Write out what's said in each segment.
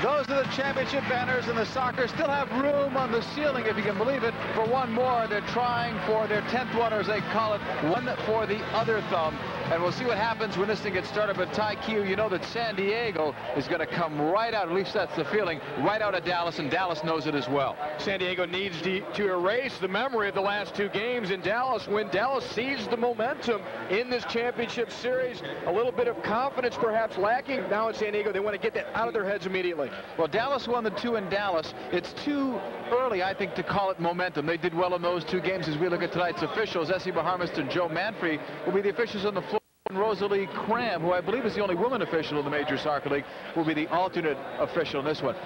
Those are the championship banners, and the soccer still have room on the ceiling, if you can believe it, for one more. They're trying for their 10th one, or as they call it, one for the other thumb. And we'll see what happens when this thing gets started. But Ty Q, you know that San Diego is going to come right out, at least that's the feeling, right out of Dallas, and Dallas knows it as well. San Diego needs to erase the memory of the last two games in Dallas when Dallas seized the momentum in this championship series. A little bit of confidence perhaps lacking. Now in San Diego, they want to get that out of their heads immediately. Well, Dallas won the 2 in Dallas. It's too early, I think, to call it momentum. They did well in those 2 games. As we look at tonight's officials, Essie Baharmist and Joe Manfrey will be the officials on the floor. And ROSALIE KRAMM, who I believe is the only woman official in the Major Soccer League, will be the alternate official in this one.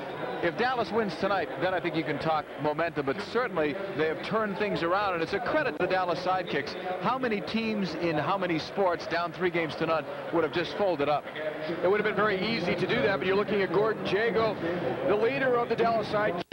If Dallas wins tonight, then I think you can talk momentum, but certainly they have turned things around, and it's a credit to the Dallas Sidekicks. How many teams in how many sports down 3 games to none would have just folded up? It would have been very easy to do that, but you're looking at Gordon Jago, the leader of the Dallas Sidekicks.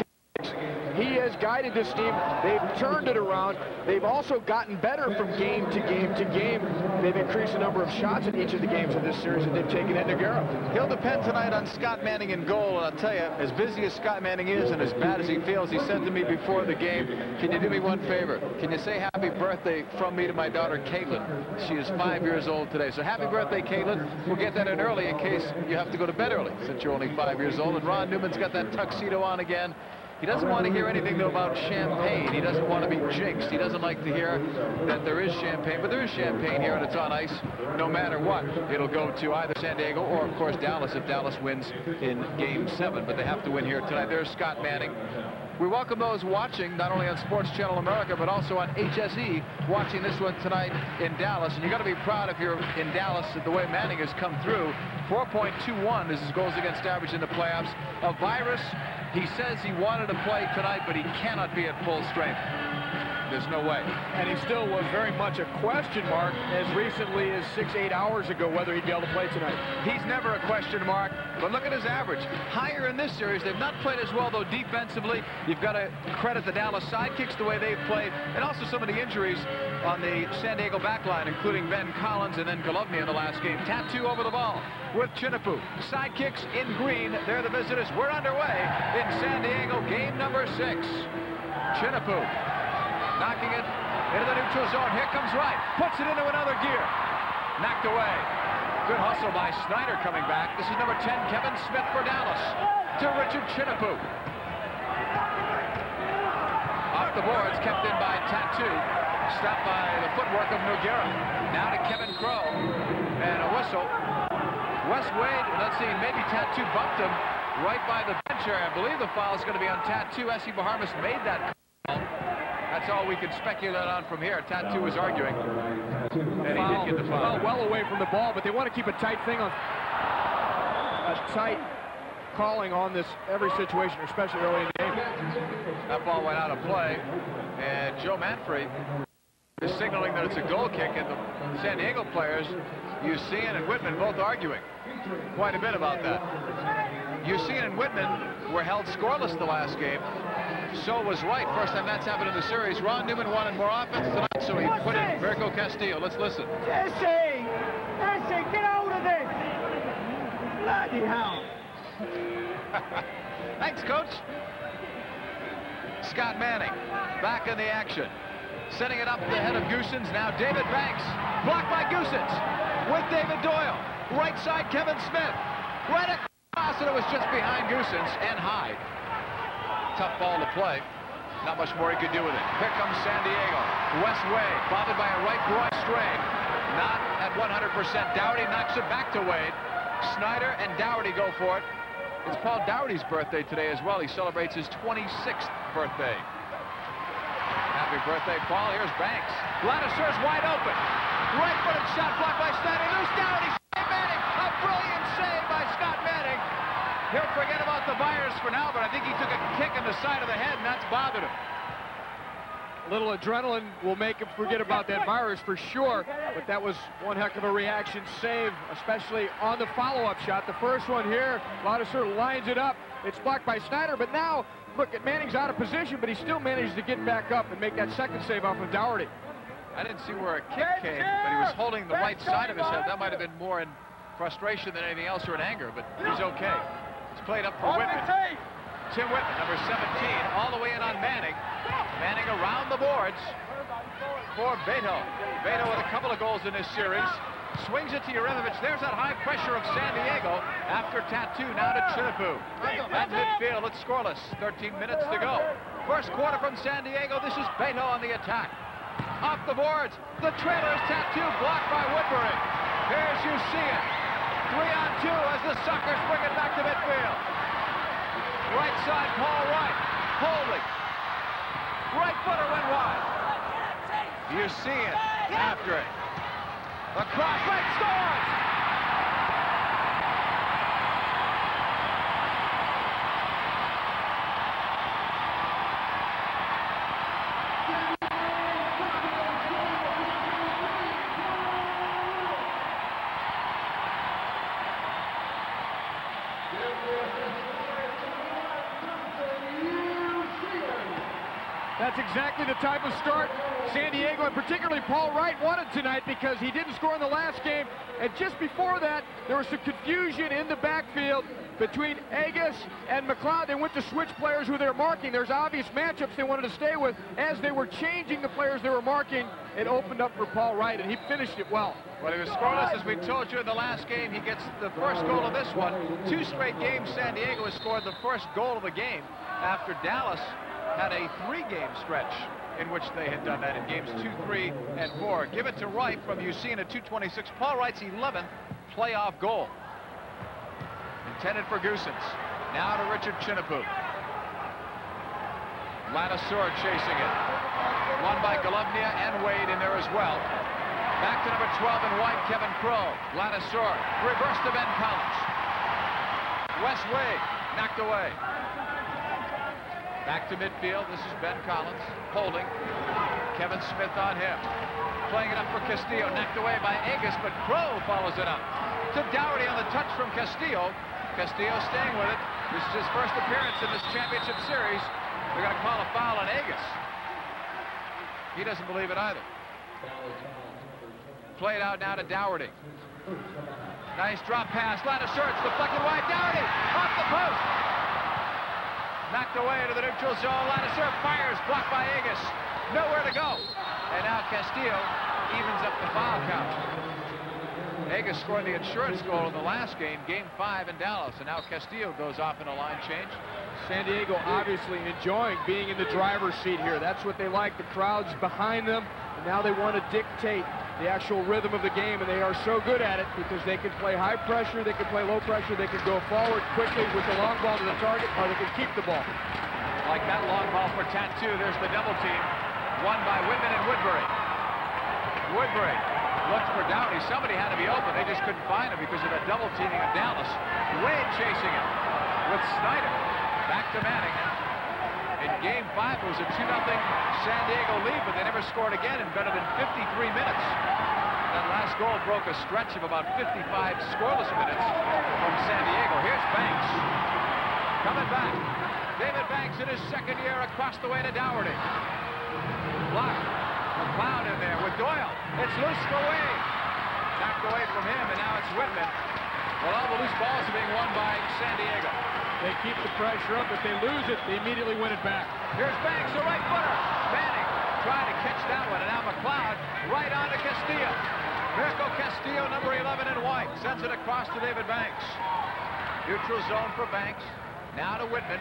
He has guided this team. They've turned it around. They've also gotten better from game to game to game. They've increased the number of shots in each of the games of this series that they've taken at McGEOUGH. He'll depend tonight on Scott Manning in goal, and I'll tell you, as busy as Scott Manning is and as bad as he feels, he said to me before the game, can you do me one favor? Can you say happy birthday from me to my daughter, Caitlin? She is 5 years old today. So happy birthday, Caitlin. We'll get that in early in case you have to go to bed early, since you're only 5 years old. And Ron Newman's got that tuxedo on again. He doesn't want to hear anything, though, about champagne. He doesn't want to be jinxed. He doesn't like to hear that there is champagne. But there is champagne here, and it's on ice. No matter what, it'll go to either San Diego or, of course, Dallas if Dallas wins in Game 7. But they have to win here tonight. There's Scott Manning. We welcome those watching, not only on Sports Channel America, but also on HSE, watching this one tonight in Dallas. And you've got to be proud if you're in Dallas at the way Manning has come through. 4.21 is his goals against average in the playoffs. A virus. He says he wanted to play tonight, but he cannot be at full strength. There's no way. And he still was very much a question mark as recently as 6-8 hours ago whether he'd be able to play tonight. He's never a question mark, but look at his average. Higher in this series. They've not played as well, though, defensively. You've got to credit the Dallas Sidekicks the way they've played, and also some of the injuries on the San Diego backline, including Ben Collins and then Golovny in the last game. Tattoo over the ball with Chinapoo. Sidekicks in green. They're the visitors. We're underway in San Diego, game number 6. Chinapoo knocking it into the neutral zone. Here comes Wright. Puts it into another gear. Knocked away. Good hustle by Snyder coming back. This is number 10, Kevin Smith for Dallas. To Richard Chinapoo. Off the boards, kept in by Tattoo. Stopped by the footwork of McGEOUGH. Now to Kevin Crow. And a whistle. Wes Wade, let's see, maybe Tattoo bumped him right by the bench here. I believe the foul is going to be on Tattoo. Essie Baharmist made that call. That's all we can speculate on from here. Tattoo was arguing, and he did get the foul. Well away from the ball, but they want to keep a tight thing on, a tight calling on this every situation, especially early in the game. That ball went out of play, and Joe Manfrey is signaling that it's a goal kick, and the San Diego players, Usean and Whitman, both arguing quite a bit about that. Usean and Whitman were held scoreless the last game. So was Wright. First time that's happened in the series. Ron Newman wanted more offense tonight, so he put in Mirko Castillo. Let's listen. Jesse, get out of this! Bloody hell! Thanks, Coach. Scott Manning back in the action. Setting it up the head of Goossens. Now David Banks. Blocked by Goossens. With David Doyle. Right side, Kevin Smith. Right across, and it was just behind Goossens and high. Tough ball to play. Not much more he could do with it. Here comes San Diego. Wes Wade, bothered by a right groin strain. Not at 100%. Dougherty knocks it back to Wade. Snyder and Dougherty go for it. It's Paul Dougherty's birthday today as well. He celebrates his 26th birthday. Happy birthday, Paul. Here's Banks. Ladissur's wide open. Right-footed shot blocked by Snyder. Loose Dougherty. Manning. A brilliant save by Scott Manning. He'll forget about the virus for now, but I think he took a kick in the side of the head, and that's bothered him. A little adrenaline will make him forget about that virus for sure, but that was one heck of a reaction save, especially on the follow-up shot. The first one here, Ladisseur lines it up. It's blocked by Snyder, but now, look, Manning's out of position, but he still managed to get back up and make that second save off of Dougherty. I didn't see where a kick came, but he was holding the right side of his head. That might have been more in frustration than anything else or in anger, but he's okay. It's played up for Whitman. Tim Whitman, number 17, all the way in on Manning. Manning around the boards for Beto. Beto with a couple of goals in this series. Swings it to Yurimovich. There's that high pressure of San Diego after Tattoo. Now to Chinipu. At midfield, it's scoreless. 13 minutes to go. First quarter from San Diego. This is Beto on the attack. Off the boards. The trailer's Tattoo blocked by Woodbury. Here's you see it. 3-on-2 as the Sockers bring it back to midfield. Right side, Paul Wright. Holding. Right footer went wide. You see it after it. The cross, Wright scores! That's exactly the type of start San Diego, and particularly Paul Wright, wanted tonight, because he didn't score in the last game. And just before that, there was some confusion in the backfield between Agus and McGEOUGH. They went to switch players who they're marking. There's obvious matchups they wanted to stay with. As they were changing the players they were marking, it opened up for Paul Wright, and he finished it well. Well, he was scoreless, as we told you in the last game. He gets the first goal of this one. 2 straight games, San Diego has scored the first goal of the game after Dallas had a 3-game stretch in which they had done that in games 2, 3, and 4. Give it to Wright from Ucine at 2:26. Paul Wright's 11th playoff goal. Intended for Goossens. Now to Richard Chinipu. Ladisor chasing it. Won by Golovnia and Wade in there as well. Back to number 12 in white, Kevin Crowe. Ladisor. Reverse to Ben Collins. Wes Wade knocked away. Back to midfield. This is Ben Collins holding. Kevin Smith on him. Playing it up for Castillo. Knocked away by Agus, but Crowe follows it up. To Dougherty on the touch from Castillo. Castillo staying with it. This is his first appearance in this championship series. They're going to call a foul on Agus. He doesn't believe it either. Played out now to Dougherty. Nice drop pass. Ladisor, it's deflected wide. Dougherty off the post. Knocked away to the neutral zone. Ladisor fires, blocked by Agus. Nowhere to go. And now Castillo evens up the foul count. Agus scored the insurance goal in the last game, game 5 in Dallas. And now Castillo goes off in a line change. San Diego obviously enjoying being in the driver's seat here. That's what they like. The crowd's behind them. And now they want to dictate the actual rhythm of the game, and they are so good at it because they can play high pressure, they can play low pressure, they can go forward quickly with the long ball to the target, or they can keep the ball. Like that long ball for Tattoo. There's the double team. Won by Whitman and Woodbury. Woodbury looked for Dougherty. Somebody had to be open. They just couldn't find him because of the double teaming of Dallas. Wade chasing it with Snyder. Back to Manning. In game 5, it was a 2-0 San Diego lead, but they never scored again in better than 53 minutes. That last goal broke a stretch of about 55 scoreless minutes from San Diego. Here's Banks. Coming back. David Banks in his second year across the way to Dougherty. Blocked. McLeod in there with Doyle. It's loose for Wade. Knocked away from him, and now it's Whitman. Well, all the loose balls are being won by San Diego. They keep the pressure up. If they lose it, they immediately win it back. Here's Banks, the right footer. Manning trying to catch that one, and now McLeod right on to Castillo. Mirko Castillo, number 11 in white, sends it across to David Banks. Neutral zone for Banks. Now to Whitman.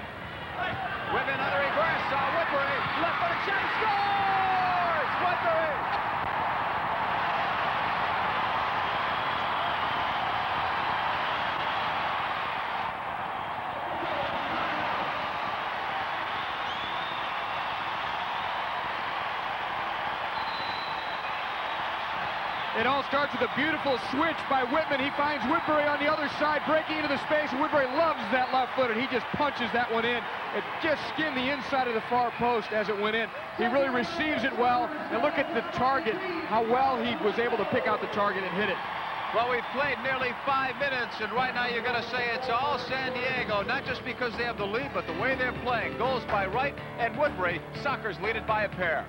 Whitman on the reverse. Woodbury, left footed shot, he scores! Woodbury! It all starts with a beautiful switch by Whitman. He finds Woodbury on the other side, breaking into the space. Woodbury loves that left-footed. He just punches that one in. It just skinned the inside of the far post as it went in. He really receives it well. And look at the target, how well he was able to pick out the target and hit it. Well, we've played nearly 5 minutes, and right now you're going to say it's all San Diego, not just because they have the lead, but the way they're playing. Goals by Wright and Woodbury. Sockers lead it by a pair.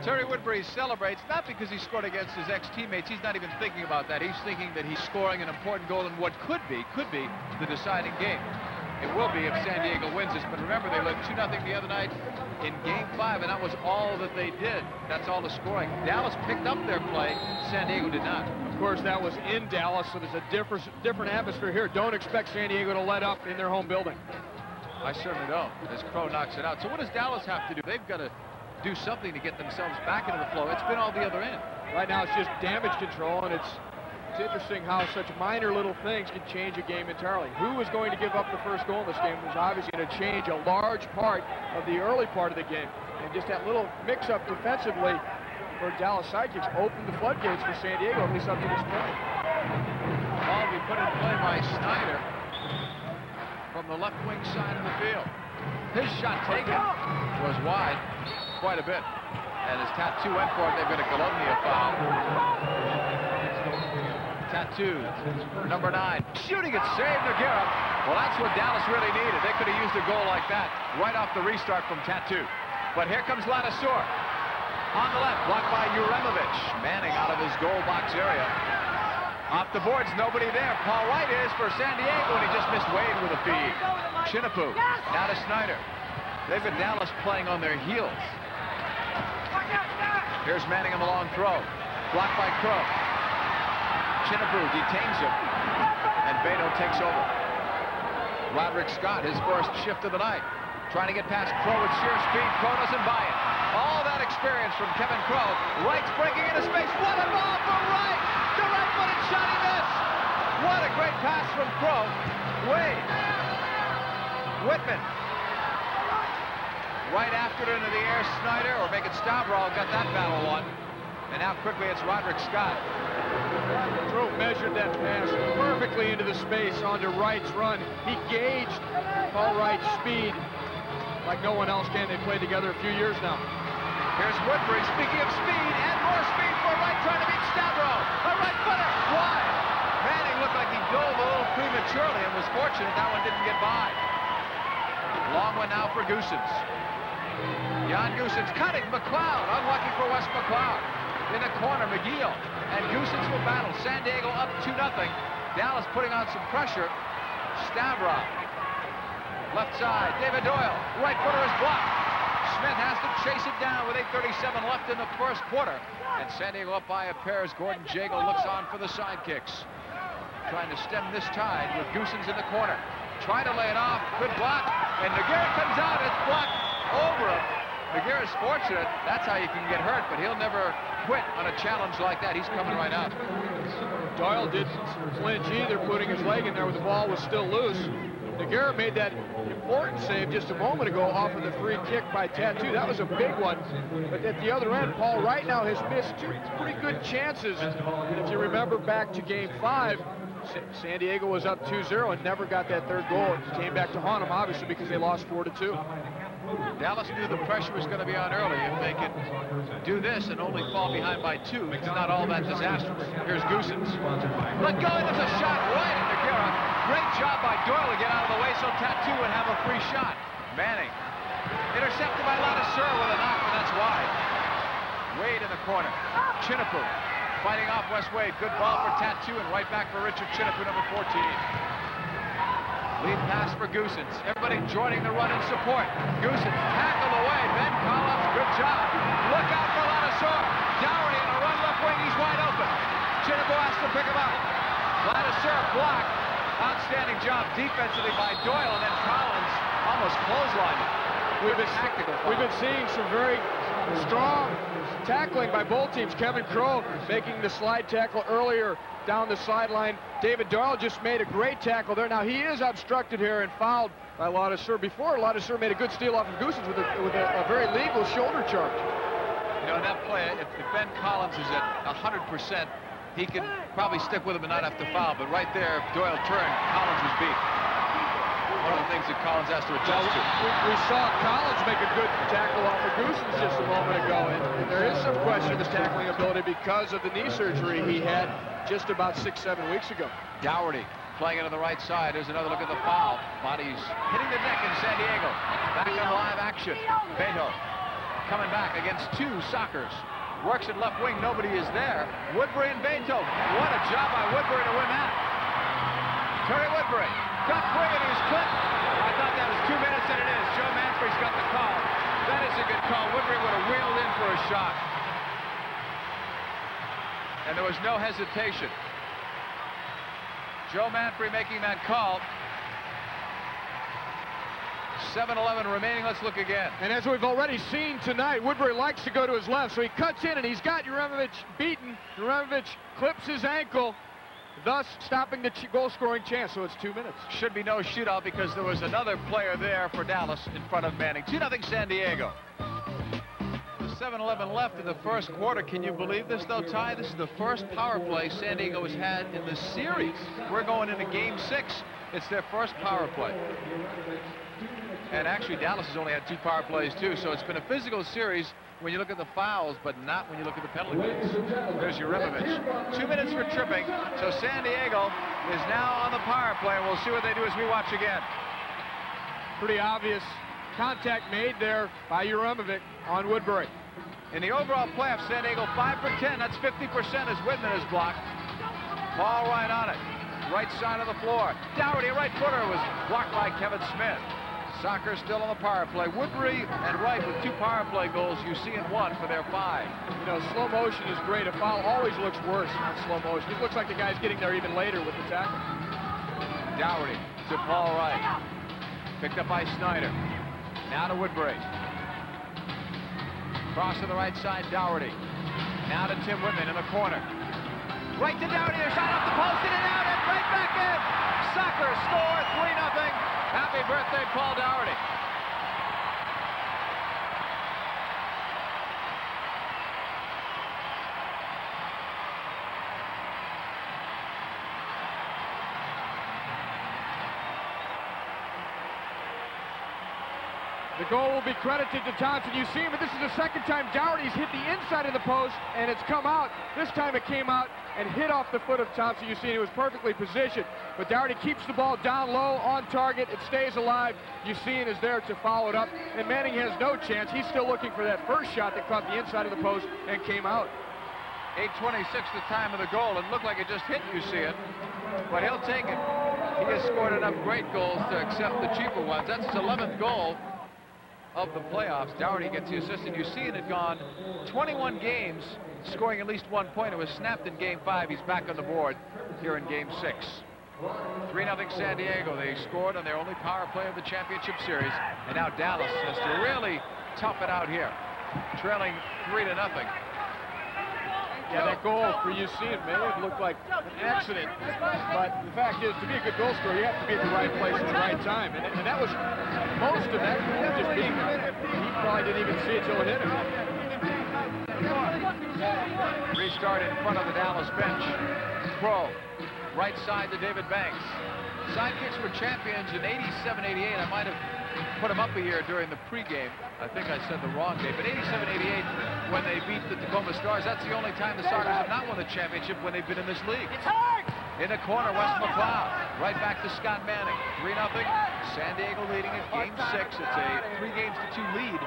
Terry Woodbury celebrates not because he scored against his ex-teammates. He's not even thinking about that. He's thinking that he's scoring an important goal in what could be the deciding game. It will be if San Diego wins this, but remember they led 2-0 the other night in Game 5, and that was all that they did. That's all the scoring. Dallas picked up their play. San Diego did not. Of course, that was in Dallas, so there's a different atmosphere here. Don't expect San Diego to let up in their home building. I certainly don't, as Crow knocks it out. So what does Dallas have to do? They've got to do something to get themselves back into the flow. It's been all the other end. Right now, it's just damage control, and it's interesting how such minor little things can change a game entirely. Who was going to give up the first goal in this game was obviously going to change a large part of the early part of the game. And just that little mix-up defensively for Dallas Sidekicks opened the floodgates for San Diego, at least up to this point. Ball will be put in play by Snyder from the left wing side of the field. His shot taken was wide quite a bit. And as Tattoo went for it, they've got a Colombia foul. Tattoo, number 9, shooting it, saved McGEOUGH. Well, that's what Dallas really needed. They could have used a goal like that right off the restart from Tattoo. But here comes Ladasseur. On the left, blocked by Uremovich. Manning out of his goal box area. Off the boards, nobody there. Paul Wright is for San Diego, and he just missed Wade with a feed. Chinapoo, now to Snyder. They've got Dallas playing on their heels. Here's Manning on the long throw. Blocked by Crow. Chinapoo detains him, and Beto takes over. Roderick Scott, his first shift of the night. Trying to get past Crow with sheer speed. Crow doesn't buy it. All that experience from Kevin Crow. Wright's breaking into space. What a ball for Wright! The right-footed shot, he missed! What a great pass from Crow. Wade. Whitman. Right after it into the air, Snyder, or make it Stavro, got that battle won. And now quickly it's Roderick Scott. Crow measured that pass perfectly into the space onto Wright's run. He gauged Paul Wright's speed like no one else can. They played together a few years now. Here's Woodbury, speaking of speed, and more speed for Wright, trying to beat Stavro. A right footer, wide. Manning looked like he dove a little prematurely and was fortunate that one didn't get by. Long one now for Goossens. Jan Goossens cutting McLeod, unlucky for Wes McLeod. In the corner, McGEOUGH and Goossens will battle. San Diego up 2-0. Dallas putting on some pressure. Stavro. Left side, David Doyle. Right footer is blocked. Smith has to chase it down with 8:37 left in the first quarter. And San Diego up by a pair as Gordon Jago looks on for the Sidekicks. Trying to stem this tide with Goossens in the corner. Trying to lay it off. Good block. And McGEOUGH comes out. It's blocked over him. McGEOUGH is fortunate. That's how you can get hurt, but he'll never quit on a challenge like that. He's coming right out. Doyle didn't flinch either, putting his leg in there when the ball was still loose. McGEOUGH made that important save just a moment ago off of the free kick by Tattoo. That was a big one. But at the other end, Paul Wright now has missed 2 pretty good chances. And if you remember back to Game 5, San Diego was up 2-0 and never got that third goal. It came back to haunt them, obviously, because they lost 4-2. Dallas knew the pressure was going to be on early. If they could do this and only fall behind by 2, it's not all that disastrous. Here's Goossens. Let go, and there's a shot right at McGEOUGH. Great job by Doyle to get out of the way so Tattoo would have a free shot. Manning. Intercepted by Ladasseur with a knock, but that's wide. Wade in the corner. Chinapoo fighting off Wes Wade. Good ball for Tattoo, and right back for Richard Chinapoo, number 14. Lead pass for Goossens. Everybody joining the run in support. Goossens tackled away. Ben Collins, good job. Look out for Ladasseur. Downey on a run left wing. He's wide open. Chinapoo has to pick him up. Ladasseur blocked. Outstanding job defensively by Doyle, and then Collins almost clotheslined him. We've been seeing some very strong tackling by both teams. Kevin Crow making the slide tackle earlier down the sideline. David Doyle just made a great tackle there. Now he is obstructed here and fouled by Ladasseur. Before, Ladasseur made a good steal off of Goossens with a very legal shoulder charge. You know, in that play, if Ben Collins is at 100%, he can probably stick with him and not have to foul. But right there, if Doyle turned, Collins was beat. One of the things that Collins has to adjust to. We saw Collins make a good tackle off of Goossens just a moment ago, and there is some question of his tackling ability because of the knee surgery he had just about 6-7 weeks ago. Dougherty playing it on the right side. There's another look at the foul. Body's hitting the deck in San Diego. Back on live action. Beto coming back against two Sockers. Works at left wing, nobody is there. Woodbury and Beethoven. What a job by Woodbury to win that. Terry Woodbury got free and he was clipped. I thought that was 2 minutes and it is. Joe Manfred's got the call. That is a good call. Woodbury would have wheeled in for a shot. And there was no hesitation. Joe Manfred making that call. 7:11 remaining. Let's look again. And as we've already seen tonight, Woodbury likes to go to his left, so he cuts in and he's got Uremovich beaten. Uremovich clips his ankle, thus stopping the goal-scoring chance, so it's 2 minutes. Should be no shootout because there was another player there for Dallas in front of Manning. 2-0 San Diego. 7:11 left in the first quarter. Can you believe this, though, Ty? This is the first power play San Diego has had in the series. We're going into Game 6. It's their first power play. And actually, Dallas has only had 2 power plays, too, so it's been a physical series when you look at the fouls, but not when you look at the penalty minutes. There's Uremovich. 2 minutes for tripping, so San Diego is now on the power play, and we'll see what they do as we watch again. Pretty obvious contact made there by Uremovich on Woodbury. In the overall playoff, San Diego 5 for 10. That's 50% as Whitman is blocked. Ball right on it. Right side of the floor. Dougherty, right footer, was blocked by Kevin Smith. Sockers still on the power play. Woodbury and Wright with 2 power play goals. You see in 1 for their 5. You know, slow motion is great. A foul always looks worse on slow motion. It looks like the guy's getting there even later with the tackle. Dougherty to Paul Wright. Picked up by Snyder. Now to Woodbury. Cross to the right side, Dougherty. Now to Tim Whitman in the corner. Right to Dougherty, a shot off the post, in and out, and right back in. Sockers score 3-0. Happy birthday, Paul Dougherty. The goal will be credited to Thompson. You see him, but this is the second time Dougherty's hit the inside of the post, and it's come out. This time it came out and hit off the foot of Thompson. You see it was perfectly positioned, but Dougherty keeps the ball down low, on target. It stays alive. You see it is there to follow it up, and Manning has no chance. He's still looking for that first shot that caught the inside of the post and came out. 8:26 the time of the goal. It looked like it just hit, you see it, but he'll take it. He has scored enough great goals to accept the cheaper ones. That's his 11th goal of the playoffs. Dougherty gets the assist, and you see it had gone 21 games, scoring at least 1 point. It was snapped in Game 5. He's back on the board here in Game 6. 3-0 San Diego. They scored on their only power play of the championship series, and now Dallas has to really tough it out here, trailing 3-0. Yeah, that goal for UC may have looked like an accident, but the fact is, to be a good goal scorer, you have to be at the right place at the right time, and that was most of that goal just being there. He probably didn't even see it till it hit him. Restart in front of the Dallas bench. Pro, right side to David Banks. Sidekicks were champions in 87-88. I might have put them up a year during the pregame. I think I said the wrong date, but 87-88 when they beat the Tacoma Stars. That's the only time the Sockers have not won the championship when they've been in this league. It's hard! In the corner, Wes McLeod. Right back to Scott Manning. 3-0. San Diego leading in Game 6. It's a 3-2 lead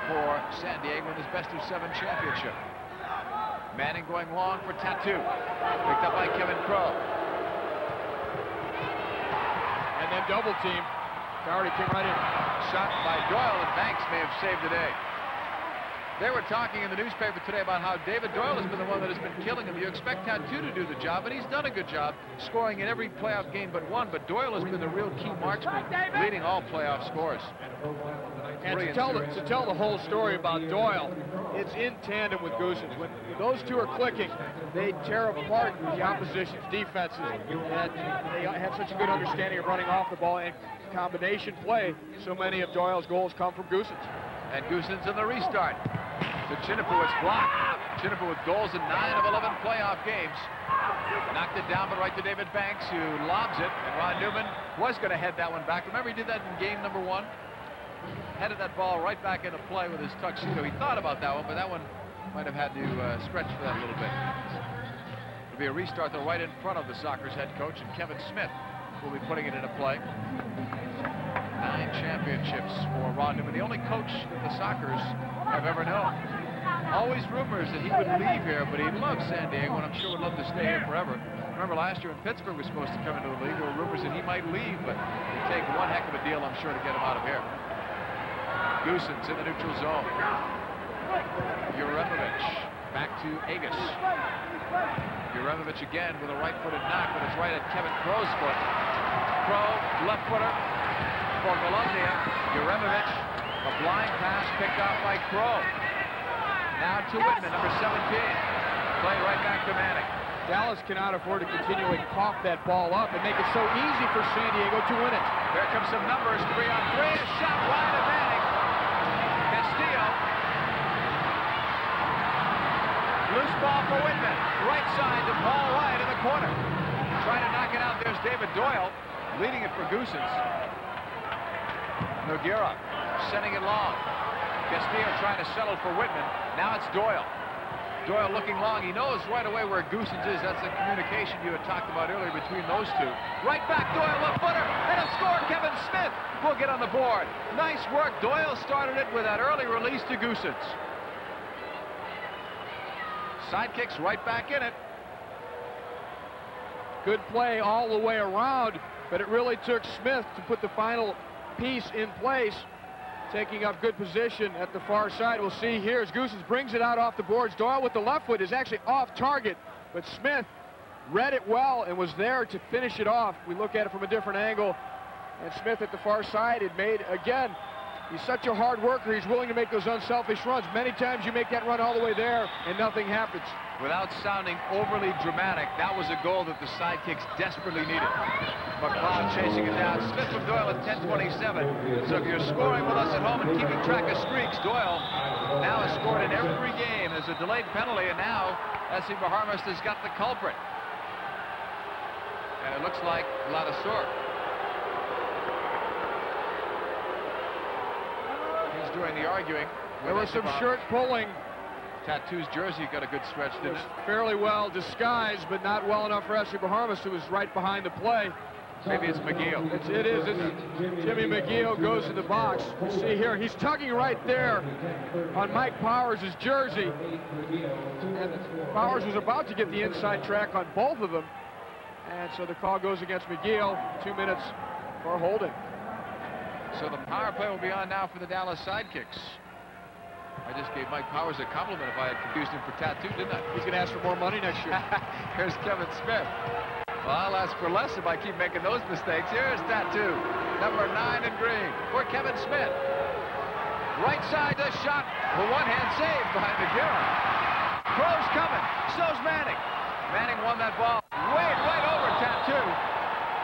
for San Diego in this best-of-7 championship. Manning going long for Tattoo. Picked up by Kevin Crow. And then double team. Dougherty came right in. Shot by Doyle, and Banks may have saved the day. They were talking in the newspaper today about how David Doyle has been the one that has been killing him. You expect Tattoo to do the job, and he's done a good job scoring in every playoff game but one. But Doyle has been the real key marksman, leading all playoff scores. And to tell the whole story about Doyle, it's in tandem with Goossens. When those two are clicking, they tear apart the opposition's defenses. And they have such a good understanding of running off the ball and combination play. So many of Doyle's goals come from Goossens. And Goossens in the restart. To Chinnifu, it's blocked. Chinnifu with goals in 9 of 11 playoff games. Knocked it down, but right to David Banks, who lobs it. And Ron Newman was going to head that one back. Remember, he did that in game number 1? Headed that ball right back into play with his tuxedo. He thought about that one, but that one might have had to stretch for that a little bit. It'll be a restart, though, right in front of the Sockers head coach, and Kevin Smith will be putting it into play. 9 championships for Ron Newman. The only coach that the Sockers I've ever known. Always rumors that he would leave here, but he loves San Diego, and I'm sure would love to stay here forever. Remember last year when Pittsburgh was supposed to come into the league, there were rumors that he might leave, but it'd take one heck of a deal, I'm sure, to get him out of here. Goosens in the neutral zone. Uremovich back to Agus. Uremovich again with a right-footed knock, but it's right at Kevin Crow's foot. Crow, left footer for Columbia. Uremovich, a blind pass picked off by Crow. Now to Whitman, number 17. Play right back to Manning. Dallas cannot afford to continually cough that ball up and make it so easy for San Diego to win it. Here comes some numbers, 3-on-3. A shot wide of Manning. Castillo. Loose ball for Whitman. Right side to Paul White in the corner. Trying to knock it out. There's David Doyle leading it for Goosens. McGEOUGH sending it long. Castillo trying to settle for Whitman. Now it's Doyle. Doyle looking long. He knows right away where Goosens is. That's the communication you had talked about earlier between those two. Right back, Doyle, left footer, and a score. Kevin Smith will get on the board. Nice work. Doyle started it with that early release to Goosens. Sidekicks right back in it. Good play all the way around, but it really took Smith to put the final piece in place. Taking up good position at the far side. We'll see here as Goosens brings it out off the boards. Doyle with the left foot is actually off target, but Smith read it well and was there to finish it off. We look at it from a different angle, and Smith at the far side had made, again, he's such a hard worker. He's willing to make those unselfish runs. Many times you make that run all the way there, and nothing happens. Without sounding overly dramatic, that was a goal that the Sidekicks desperately needed. McLeod chasing it down. Smith with Doyle at 10:27. So if you're scoring with us at home and keeping track of streaks, Doyle now has scored in every game. There's a delayed penalty, and now S.C. Baharmist has got the culprit. And it looks like Vladisur. He's doing the arguing. There was some shirt pulling. Tattoo's jersey got a good stretch, didn't it? Fairly well disguised, but not well enough for S.C. Baharmist, who was right behind the play. Maybe it's McGEOUGH. It is. Jimmy McGEOUGH goes in the box. You see here, he's tugging right there on Mike Powers' jersey. And Powers was about to get the inside track on both of them. And so the call goes against McGEOUGH. 2 minutes for holding. So the power play will be on now for the Dallas Sidekicks. I just gave Mike Powers a compliment if I had confused him for Tattoo, didn't I? He's going to ask for more money next year. Here's Kevin Smith. Well, I'll ask for less if I keep making those mistakes. Here's Tattoo, number 9 in green for Kevin Smith. Right side, a shot for one-hand save by McGEOUGH. Crow's coming. So's Manning. Manning won that ball. Right over Tattoo.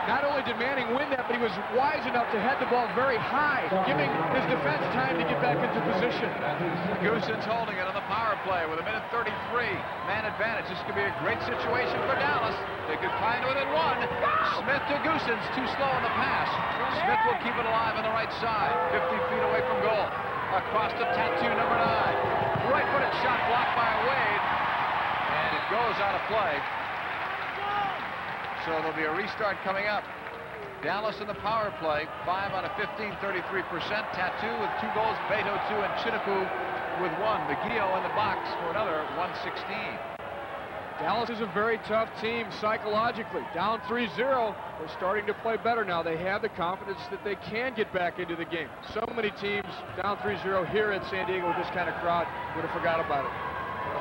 Not only did Manning win that, but he was wise enough to head the ball very high, giving his defense time to get back into position. Goosens holding it on the power play with 1:33. Man advantage. This could be a great situation for Dallas. They could find within one. Smith to Goosens, too slow on the pass. Smith will keep it alive on the right side, 50 feet away from goal. Across to Tattoo, number 9. Right-footed shot blocked by Wade, and it goes out of play. So there'll be a restart coming up. Dallas in the power play, 5 out of 15, 33%. Tattoo with 2 goals, Beto 2, and Chinipu with 1. McGEOUGH in the box for another 116. Dallas is a very tough team psychologically. Down 3-0, they're starting to play better now. They have the confidence that they can get back into the game. So many teams down 3-0 here at San Diego with this kind of crowd would have forgot about it.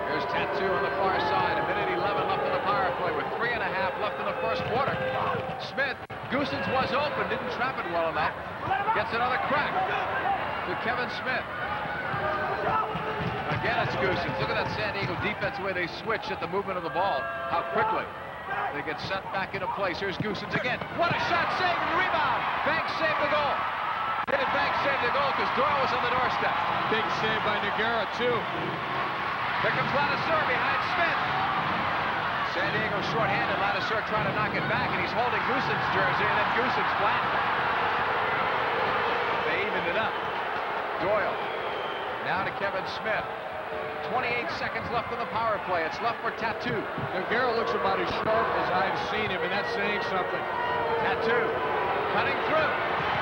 Here's Tattoo on the far side. 1:11 left in the power play with 3.5 left in the first quarter. Smith, Goosens was open, didn't trap it well enough. Gets another crack to Kevin Smith. Again, it's Goosens. Look at that San Diego defense, the way they switch at the movement of the ball. How quickly they get sent back into place. Here's Goosens again. What a shot, save and rebound. Banks saved the goal. Did Banks save the goal because Doyle was on the doorstep. Big save by McGEOUGH, too. Here comes Vladisur behind Smith. San Diego short-handed. Vladisur trying to knock it back, and he's holding Goosens' jersey, and then Goosens flattened it. They evened it up. Doyle. Now to Kevin Smith. 28 seconds left in the power play. It's left for Tattoo. McGEOUGH looks about as sharp as I've seen him, and that's saying something. Tattoo cutting through.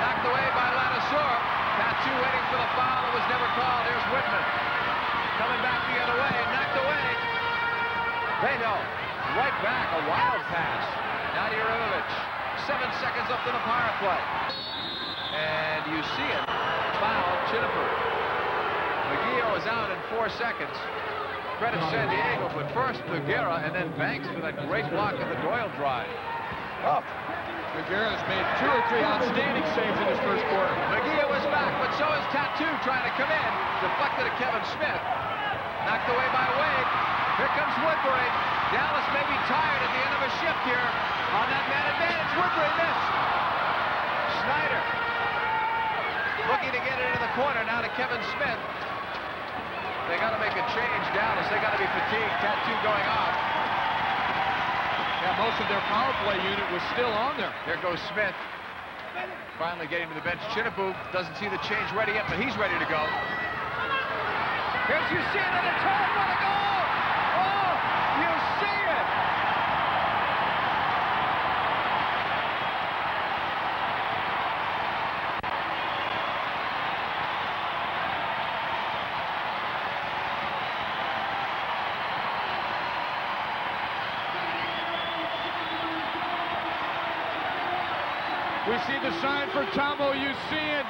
Knocked away by Vladisur. Tattoo waiting for for the foul. It was never called. Here's Whitman. Coming back the other way, knocked away. Beto, right back, a wild pass. Nadia Rimavich, 7 seconds left in the power play. And you see it, foul, Chittifer. McGEOUGH is out in 4 seconds. Credit San Diego, but first McGEOUGH and then Banks for that great block of the Doyle drive. Up. McGEOUGH has made 2 or 3 outstanding saves in his first quarter. McGEOUGH is back, but so is Tattoo trying to come in. Deflected to Kevin Smith. Knocked away by Wade. Here comes Woodbury. Dallas may be tired at the end of a shift here. On that man advantage, Woodbury missed. Snyder looking to get it into the corner now to Kevin Smith. They got to make a change, Dallas. They got to be fatigued. Tattoo going off. Yeah, most of their power play unit was still on there. There goes Smith. Finally getting to the bench. Chittifu doesn't see the change ready yet, but he's ready to go. Here's Usean on the turn for the goal. Oh, you see it. We see the sign for Tomo Usean.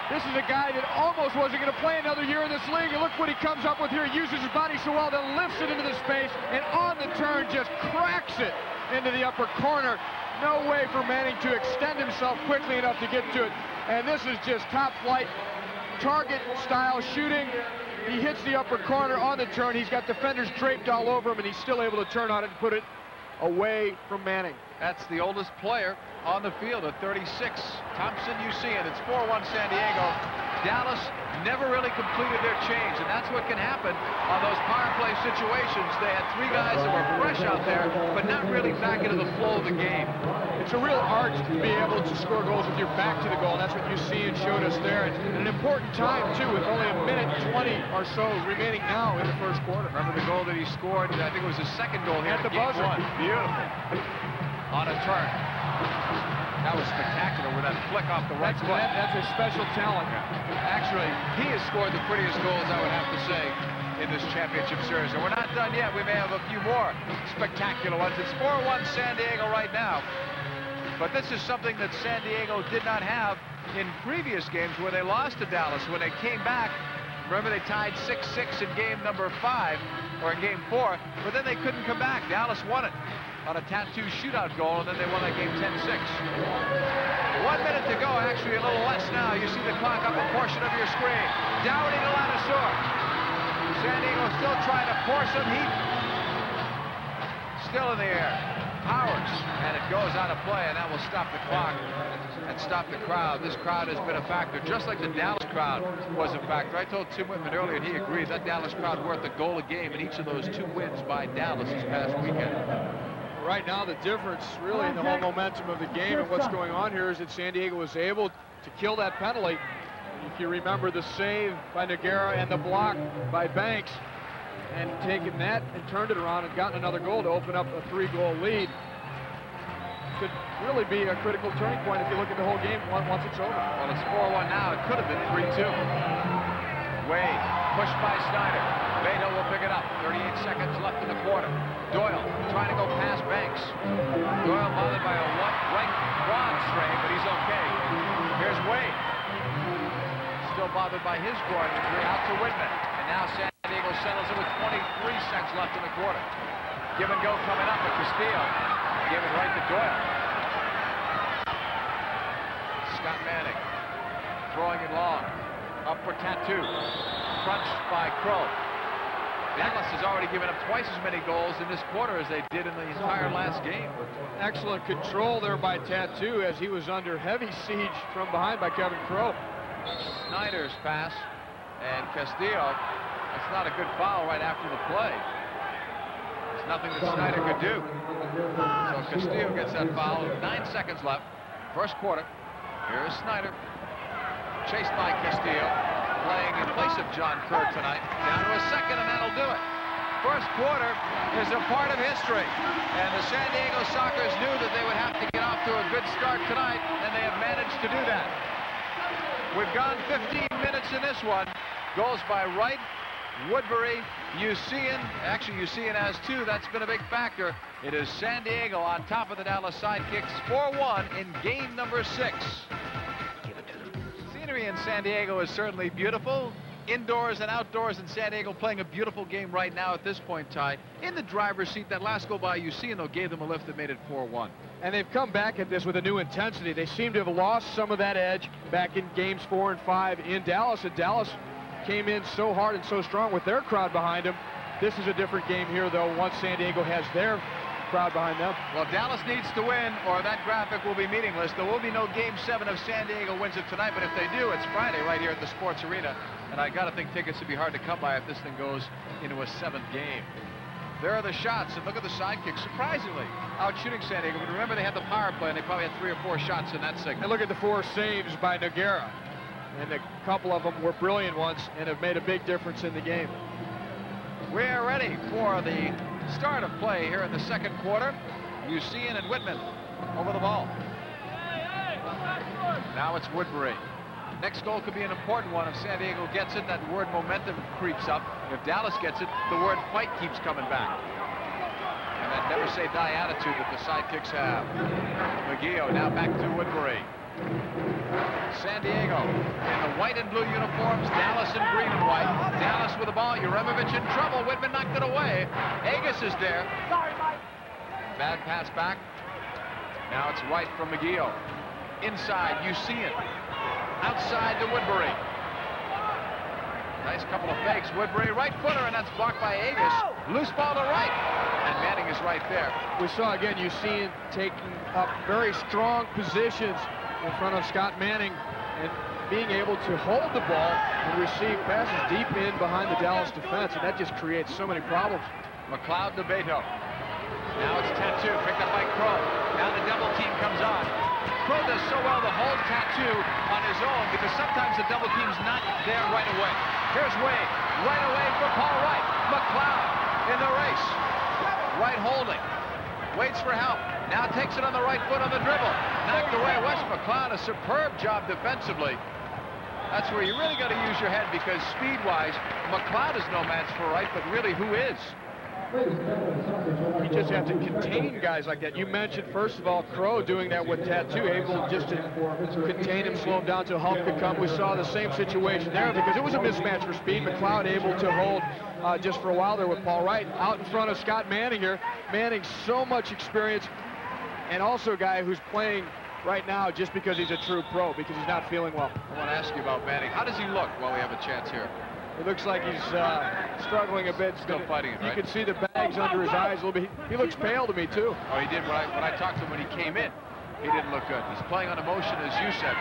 This is a guy that almost wasn't going to play another year in this league. And look what he comes up with here. He uses his body so well, then lifts it into the space, and on the turn just cracks it into the upper corner. No way for Manning to extend himself quickly enough to get to it. And this is just top flight target style shooting. He hits the upper corner on the turn. He's got defenders draped all over him, and he's still able to turn on it and put it away from Manning. That's the oldest player on the field at 36. Thompson, you see it. It's 4-1 San Diego. Dallas never really completed their change, and that's what can happen on those power play situations. They had 3 guys that were fresh out there, but not really back into the flow of the game. It's a real art to be able to score goals with your back to the goal, and that's what you see and showed us there. And an important time, too, with only a minute 20 or so remaining now in the first quarter. Remember the goal that he scored? I think it was his second goal here at the game buzzer. 1. Beautiful. On a turn. That was spectacular with that flick off the right foot. That's a special talent. Actually, he has scored the prettiest goals, I would have to say, in this championship series. And we're not done yet. We may have a few more spectacular ones. It's 4-1 San Diego right now. But this is something that San Diego did not have in previous games where they lost to Dallas. When they came back, remember they tied 6-6 in game number 5, or in game 4, but then they couldn't come back. Dallas won it on a Tattoo shootout goal, and then they won that game 10-6. 1 minute to go, actually a little less now. You see the clock up a portion of your screen. Downey to Lanasour. San Diego still trying to pour some heat. Still in the air. Powers, and it goes out of play, and that will stop the clock and stop the crowd. This crowd has been a factor, just like the Dallas crowd was a factor. I told Tim Whitman earlier, and he agreed, that Dallas crowd worth a goal a game in each of those 2 wins by Dallas this past weekend. Right now, the difference really in the whole momentum of the game and what's going on here is that San Diego was able to kill that penalty. If you remember the save by McGEOUGH and the block by Banks, and taken that and turned it around and gotten another goal to open up a 3-goal lead. Could really be a critical turning point if you look at the whole game once it's over. Well, it's 4-1 now. It could have been 3-2. Wade, pushed by Snyder. Beto will pick it up. 38 seconds left in the quarter. Doyle trying to go past Banks. Doyle bothered by a right quad strain, but he's okay. Here's Wade. Still bothered by his groin injury. Out to Whitman. And now San Diego settles it with 23 seconds left in the quarter. Give and go coming up with Castillo. Give it right to Doyle. Scott Manning throwing it long. Up for Tattoo. Crunched by Crow. Dallas has already given up twice as many goals in this quarter as they did in the entire last game. Excellent control there by Tattoo as he was under heavy siege from behind by Kevin Crow. Snyder's pass. And Castillo, that's not a good foul right after the play. There's nothing that Snyder could do. So Castillo gets that foul. 9 seconds left. First quarter. Here's Snyder. Chased by Castillo. Playing in place of John Kerr tonight. Down to a second, and that'll do it. First quarter is a part of history. And the San Diego Sockers knew that they would have to get off to a good start tonight, and they have managed to do that. We've gone 15 minutes in this one. Goals by Wright, Woodbury, Usean. Actually, Usean has 2. That's been a big factor. It is San Diego on top of the Dallas Sidekicks, 4-1 in game number 6. Scenery in San Diego is certainly beautiful. Indoors and outdoors in San Diego, playing a beautiful game right now at this point, Ty. In the driver's seat, that last goal by Usean, though, gave them a lift that made it 4-1. And they've come back at this with a new intensity. They seem to have lost some of that edge back in games 4 and 5 in Dallas. And Dallas came in so hard and so strong with their crowd behind them. This is a different game here, though, once San Diego has their crowd behind them. Well, Dallas needs to win, or that graphic will be meaningless. There will be no Game 7 if San Diego wins it tonight, but if they do, it's Friday right here at the Sports Arena. And I got to think tickets would be hard to come by if this thing goes into a 7th game. There are the shots, and look at the Sidekicks. Surprisingly, out shooting San Diego. But remember, they had the power play, and they probably had 3 or 4 shots in that segment. And look at the 4 saves by McGEOUGH. And a couple of them were brilliant ones and have made a big difference in the game. We're ready for the start of play here in the second quarter. Usean and Whitman over the ball. Now it's Woodbury. Next goal could be an important one. If San Diego gets it, that word momentum creeps up. If Dallas gets it, the word fight keeps coming back. And that never say die attitude that the Sidekicks have. McGEOUGH now back to Woodbury. San Diego in the white and blue uniforms, Dallas in green and white. Dallas with the ball, Uremovich in trouble. Whitman knocked it away. Agus is there. Bad pass back. Now it's Wright from McGEOUGH. Inside, Usean. Outside to Woodbury. Nice couple of fakes. Woodbury right footer, and that's blocked by Agus. Loose ball to Wright. And Manning is right there. We saw again Usean taking up very strong positions in front of Scott Manning and being able to hold the ball and receive passes deep in behind the Dallas defense, and that just creates so many problems. McLeod to Beto. Now it's Tattoo, picked up by Crow. Now the double team comes on. Crow does so well to hold Tattoo on his own because sometimes the double team's not there right away. Here's Wade, right away for Paul Wright. McLeod in the race. Wright holding. Waits for help. Now takes it on the right foot on the dribble. Knocked away. Wes McLeod, a superb job defensively. That's where you really got to use your head because speed-wise, McLeod is no match for Wright, but really who is? You just have to contain guys like that. You mentioned, first of all, Crow doing that with Tattoo, able just to contain him, slow him down till help could come. We saw the same situation there because it was a mismatch for speed. McLeod able to hold just for a while there with Paul Wright. Out in front of Scott Manning here. Manning, so much experience, and also a guy who's playing right now just because he's a true pro, because he's not feeling well. I want to ask you about Manning. How does he look while we have a chance here? It looks like he's struggling a bit. Still fighting it, right? You can see the bags under his eyes a little bit. He looks pale to me, too. Oh, he did. When I talked to him when he came in, he didn't look good. He's playing on emotion, as you said.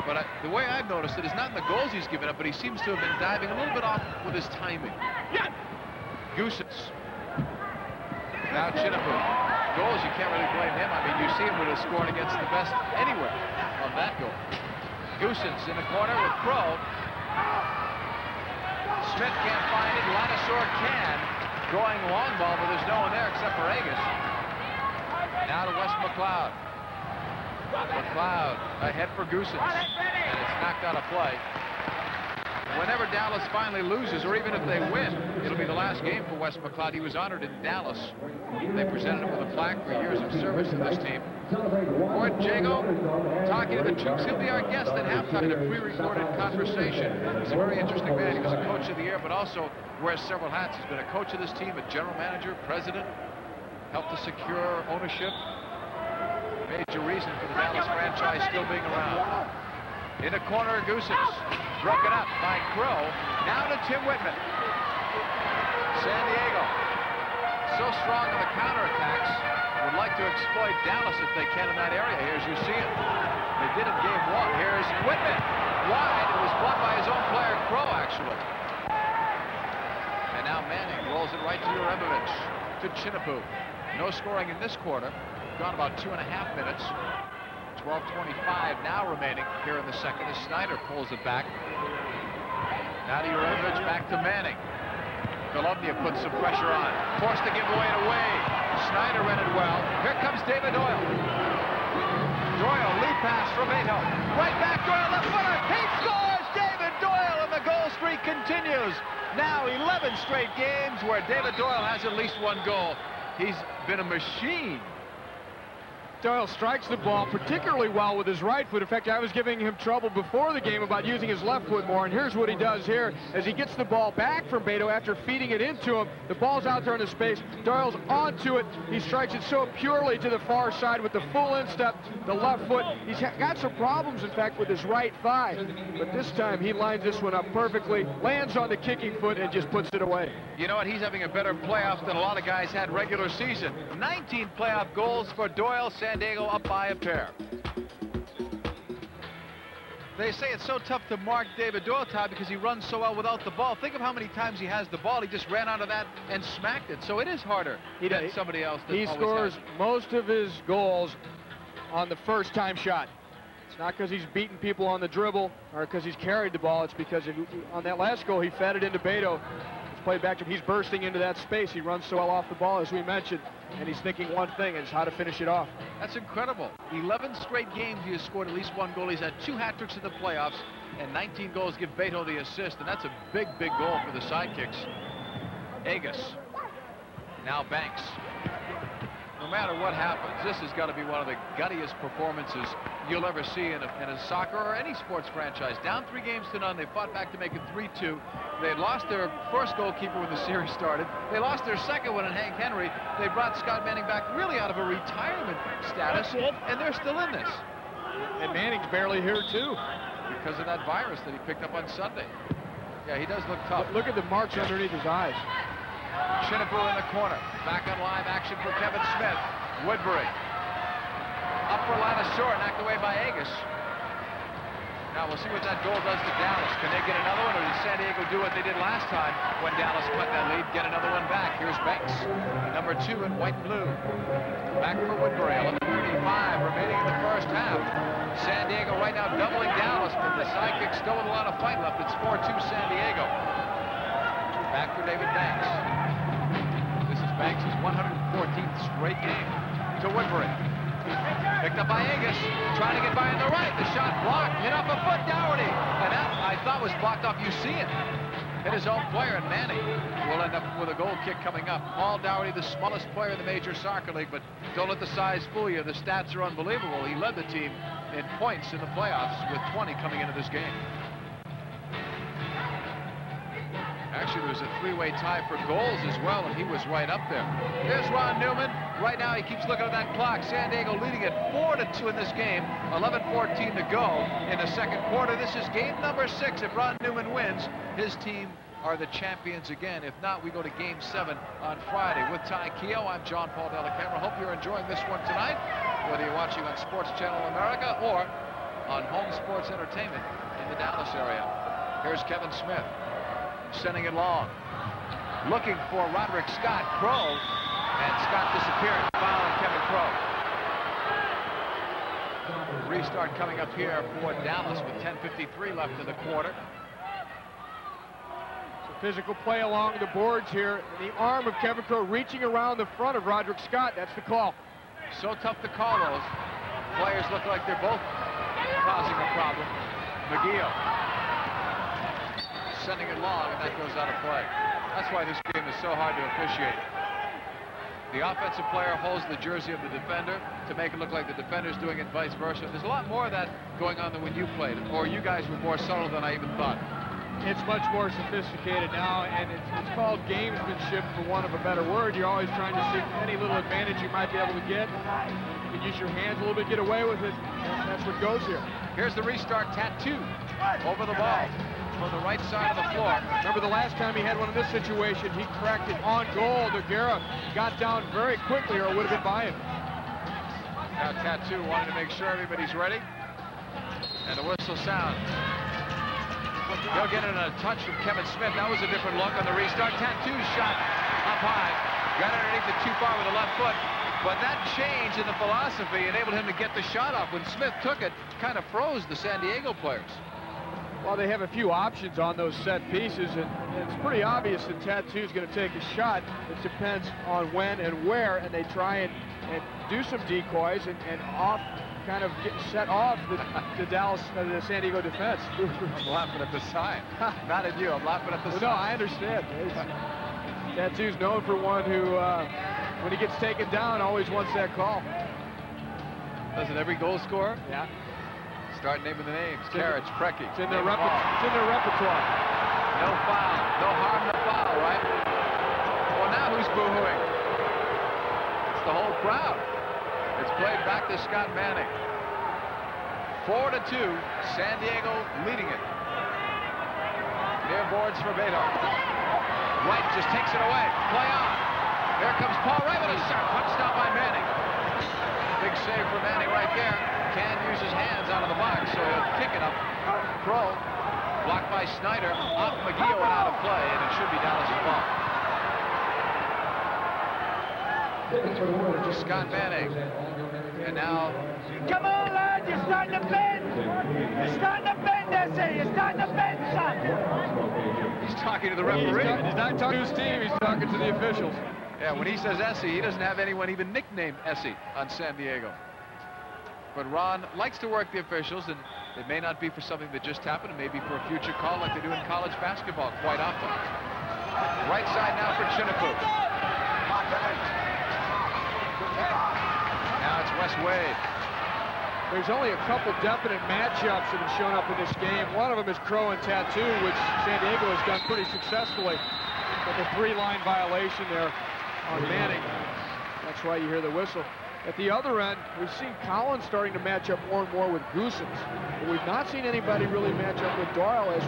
But the way I've noticed it is not in the goals he's given up, but he seems to have been diving a little bit off with his timing. Goosens. Now Chinapoo. Goals, you can't really blame him. I mean, you see him would have scored against the best anywhere on that goal. Goosens in the corner with Crow. Smith can't find it. Lanasaur can. Going long ball, but there's no one there except for Agus. Now to Wes McLeod. McLeod ahead for Goosens. And it's knocked out of play. Whenever Dallas finally loses, or even if they win, it'll be the last game for Wes McLeod. He was honored in Dallas. They presented him with a plaque for years of service to this team. Gord Jago talking to the troops. He'll be our guest at halftime in a pre-recorded conversation. He's a very interesting man. He was a coach of the year, but also wears several hats. He's been a coach of this team, a general manager, president, helped to secure ownership. Major reason for the Dallas franchise still being around. In the corner, Goosens. Broken up by Crow. Now to Tim Whitman. San Diego, so strong in the counterattacks, would like to exploit Dallas if they can in that area. Here's Usean. They did in game 1. Here's Whitman. Wide. It was blocked by his own player, Crow, actually. And now Manning rolls it right to Uremovich. To Chinapoo. No scoring in this quarter. Gone about 2.5 minutes. 12:25 now remaining here in the second as Snyder pulls it back. Now to Uremovich, back to Manning. Columbia puts some pressure on. Forced to give away and away. Snyder read it well. Here comes David Doyle. Doyle leaped pass for Beto. Right back, Doyle, left footer. He scores! David Doyle, and the goal streak continues. Now 11 straight games where David Doyle has at least one goal. He's been a machine. Doyle strikes the ball particularly well with his right foot. In fact, I was giving him trouble before the game about using his left foot more, and here's what he does here as he gets the ball back from Beto after feeding it into him. The ball's out there in the space. Doyle's onto it. He strikes it so purely to the far side with the full instep, the left foot. He's got some problems, in fact, with his right thigh, but this time he lines this one up perfectly, lands on the kicking foot, and just puts it away. You know what? He's having a better playoff than a lot of guys had regular season. 19 playoff goals for Doyle. San Diego up by a pair. They say it's so tough to mark David Doyle, Todd, because he runs so well without the ball. Think of how many times he has the ball. He just ran out of that and smacked it. So it is harder than somebody else. He scores most of his goals on the first time shot. It's not because he's beaten people on the dribble or because he's carried the ball. It's because on that last goal, he fed it into Beto. It's played back to him. He's bursting into that space. He runs so well off the ball, as we mentioned, and he's thinking one thing, is how to finish it off. That's incredible. 11 straight games he has scored at least one goal. He's had 2 hat-tricks in the playoffs, and 19 goals give Beto the assist, and that's a big, big goal for the Sidekicks. Agus. Now Banks. No matter what happens, this has got to be one of the guttiest performances you'll ever see in a soccer or any sports franchise. Down 3 games to none. They fought back to make it 3-2. They had lost their first goalkeeper when the series started. They lost their second one in Hank Henry. They brought Scott Manning back really out of a retirement status, and they're still in this. And Manning's barely here, too. Because of that virus that he picked up on Sunday. Yeah, he does look tough. Look at the marks underneath his eyes. Chinaboo in the corner. Back on live action for Kevin Smith. Woodbury. Upper line is short, knocked away by Agus. Now we'll see what that goal does to Dallas. Can they get another one, or does San Diego do what they did last time when Dallas cut that lead, get another one back? Here's Banks, number 2 in white and blue. Back for Woodbury, 11:35 remaining in the first half. San Diego right now doubling Dallas, but the Sidekicks still with a lot of fight left. It's 4-2 San Diego. Back for David Banks. This is Banks' 114th straight game to Woodbury. Picked up by Agus, trying to get by on the right. The shot blocked, hit off a foot, Dougherty. And that, I thought, was blocked off. You see it. Hit his own player, and Manning will end up with a goal kick coming up. Paul Dougherty, the smallest player in the Major Soccer League, but don't let the size fool you. The stats are unbelievable. He led the team in points in the playoffs with 20 coming into this game. Actually, there was a 3-way tie for goals as well, and he was right up there. There's Ron Newman. Right now, he keeps looking at that clock. San Diego leading it 4-2 in this game. 11:14 to go in the second quarter. This is game number 6. If Ron Newman wins, his team are the champions again. If not, we go to game 7 on Friday. With Ty Keogh, I'm John Paul Della Camera. Hope you're enjoying this one tonight, whether you're watching on Sports Channel America or on Home Sports Entertainment in the Dallas area. Here's Kevin Smith. Sending it long. Looking for Roderick Scott. Crow. And Scott disappearing. Foul on Kevin Crow. Restart coming up here for Dallas with 10:53 left in the quarter. So physical play along the boards here. And the arm of Kevin Crow reaching around the front of Roderick Scott. That's the call. So tough to call those. Players look like they're both causing a problem. McGEOUGH sending it long, and that goes out of play. That's why this game is so hard to officiate. The offensive player holds the jersey of the defender to make it look like the defender's doing it, vice versa. There's a lot more of that going on than when you played, or you guys were more subtle than I even thought. It's much more sophisticated now, and it's called gamesmanship, for want of a better word. You're always trying to see any little advantage you might be able to get. You can use your hands a little bit, get away with it. That's what goes here. Here's the restart. Tattoo over the ball from the right side of the floor. Remember the last time he had one in this situation, he cracked it on goal. McGEOUGH got down very quickly, or it would have been by him. Now Tattoo wanted to make sure everybody's ready. And the whistle sounds. They'll get in a touch from Kevin Smith. That was a different look on the restart. Tattoo's shot up high. Got underneath it too far with the left foot. But that change in the philosophy enabled him to get the shot off. When Smith took it, kind of froze the San Diego players. Well, they have a few options on those set pieces, and it's pretty obvious that Tattoo's going to take a shot. It depends on when and where, and they try and do some decoys and off kind of getting set off the San Diego defense. I'm laughing at the sign. Not at you. I'm laughing at the sign. No, I understand. Tattoo's known for one who, when he gets taken down, always wants that call. Doesn't every goal scorer? Yeah. Start naming the names. Karich, Preki. It's in their repertoire. No foul. No harm, no foul, right? Well, now who's boo-hooing? It's the whole crowd. It's played back to Scott Manning. 4-2, San Diego leading it. Near boards for Bedard. Wright just takes it away. Play on. Here comes Paul Wright with a shot. Punched out by Manning. Big save for Manning right there. Can't use his hands out of the box, so he'll kick it up. Pro. Blocked by Snyder. Off McGEOUGH and out of play, and it should be Dallas' ball. Scott Manning. And now... Come on, lads, you're starting to bend. You're starting to bend, Essie. You're starting to bend, son. He's talking to the referee. He's not talking to his team, he's talking to the officials. Yeah, when he says Essie, he doesn't have anyone even nicknamed Essie on San Diego. But Ron likes to work the officials, and it may not be for something that just happened. It may be for a future call like they do in college basketball quite often. Right side now for Chinnifu. Now it's Wes Wade. There's only a couple definite matchups that have shown up in this game. One of them is Crow and Tattoo, which San Diego has done pretty successfully. But the three-line violation there on Manning. That's why you hear the whistle. At the other end, we've seen Collins starting to match up more and more with Goossens. But we've not seen anybody really match up with Doyle, as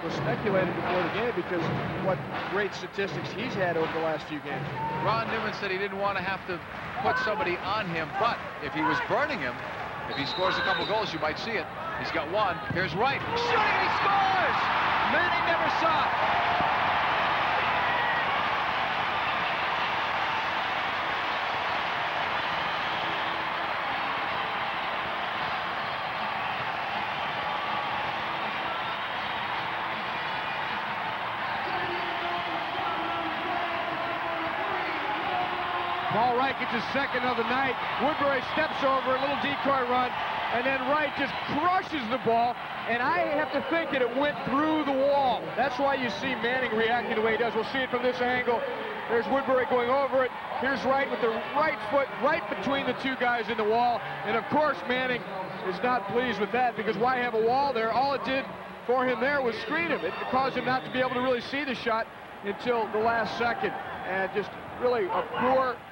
was speculated before the game, because what great statistics he's had over the last few games. Ron Newman said he didn't want to have to put somebody on him, but if he was burning him, if he scores a couple goals, you might see it. He's got one. Here's Wright. Shooting, he scores! Manning never saw it. Paul Wright gets his second of the night. Woodbury steps over, a little decoy run, and then Wright just crushes the ball, and I have to think that it went through the wall. That's why you see Manning reacting the way he does. We'll see it from this angle. There's Woodbury going over it. Here's Wright with the right foot right between the two guys in the wall, and of course Manning is not pleased with that, because why have a wall there? All it did for him there was screen him. It caused him not to be able to really see the shot until the last second, and just really a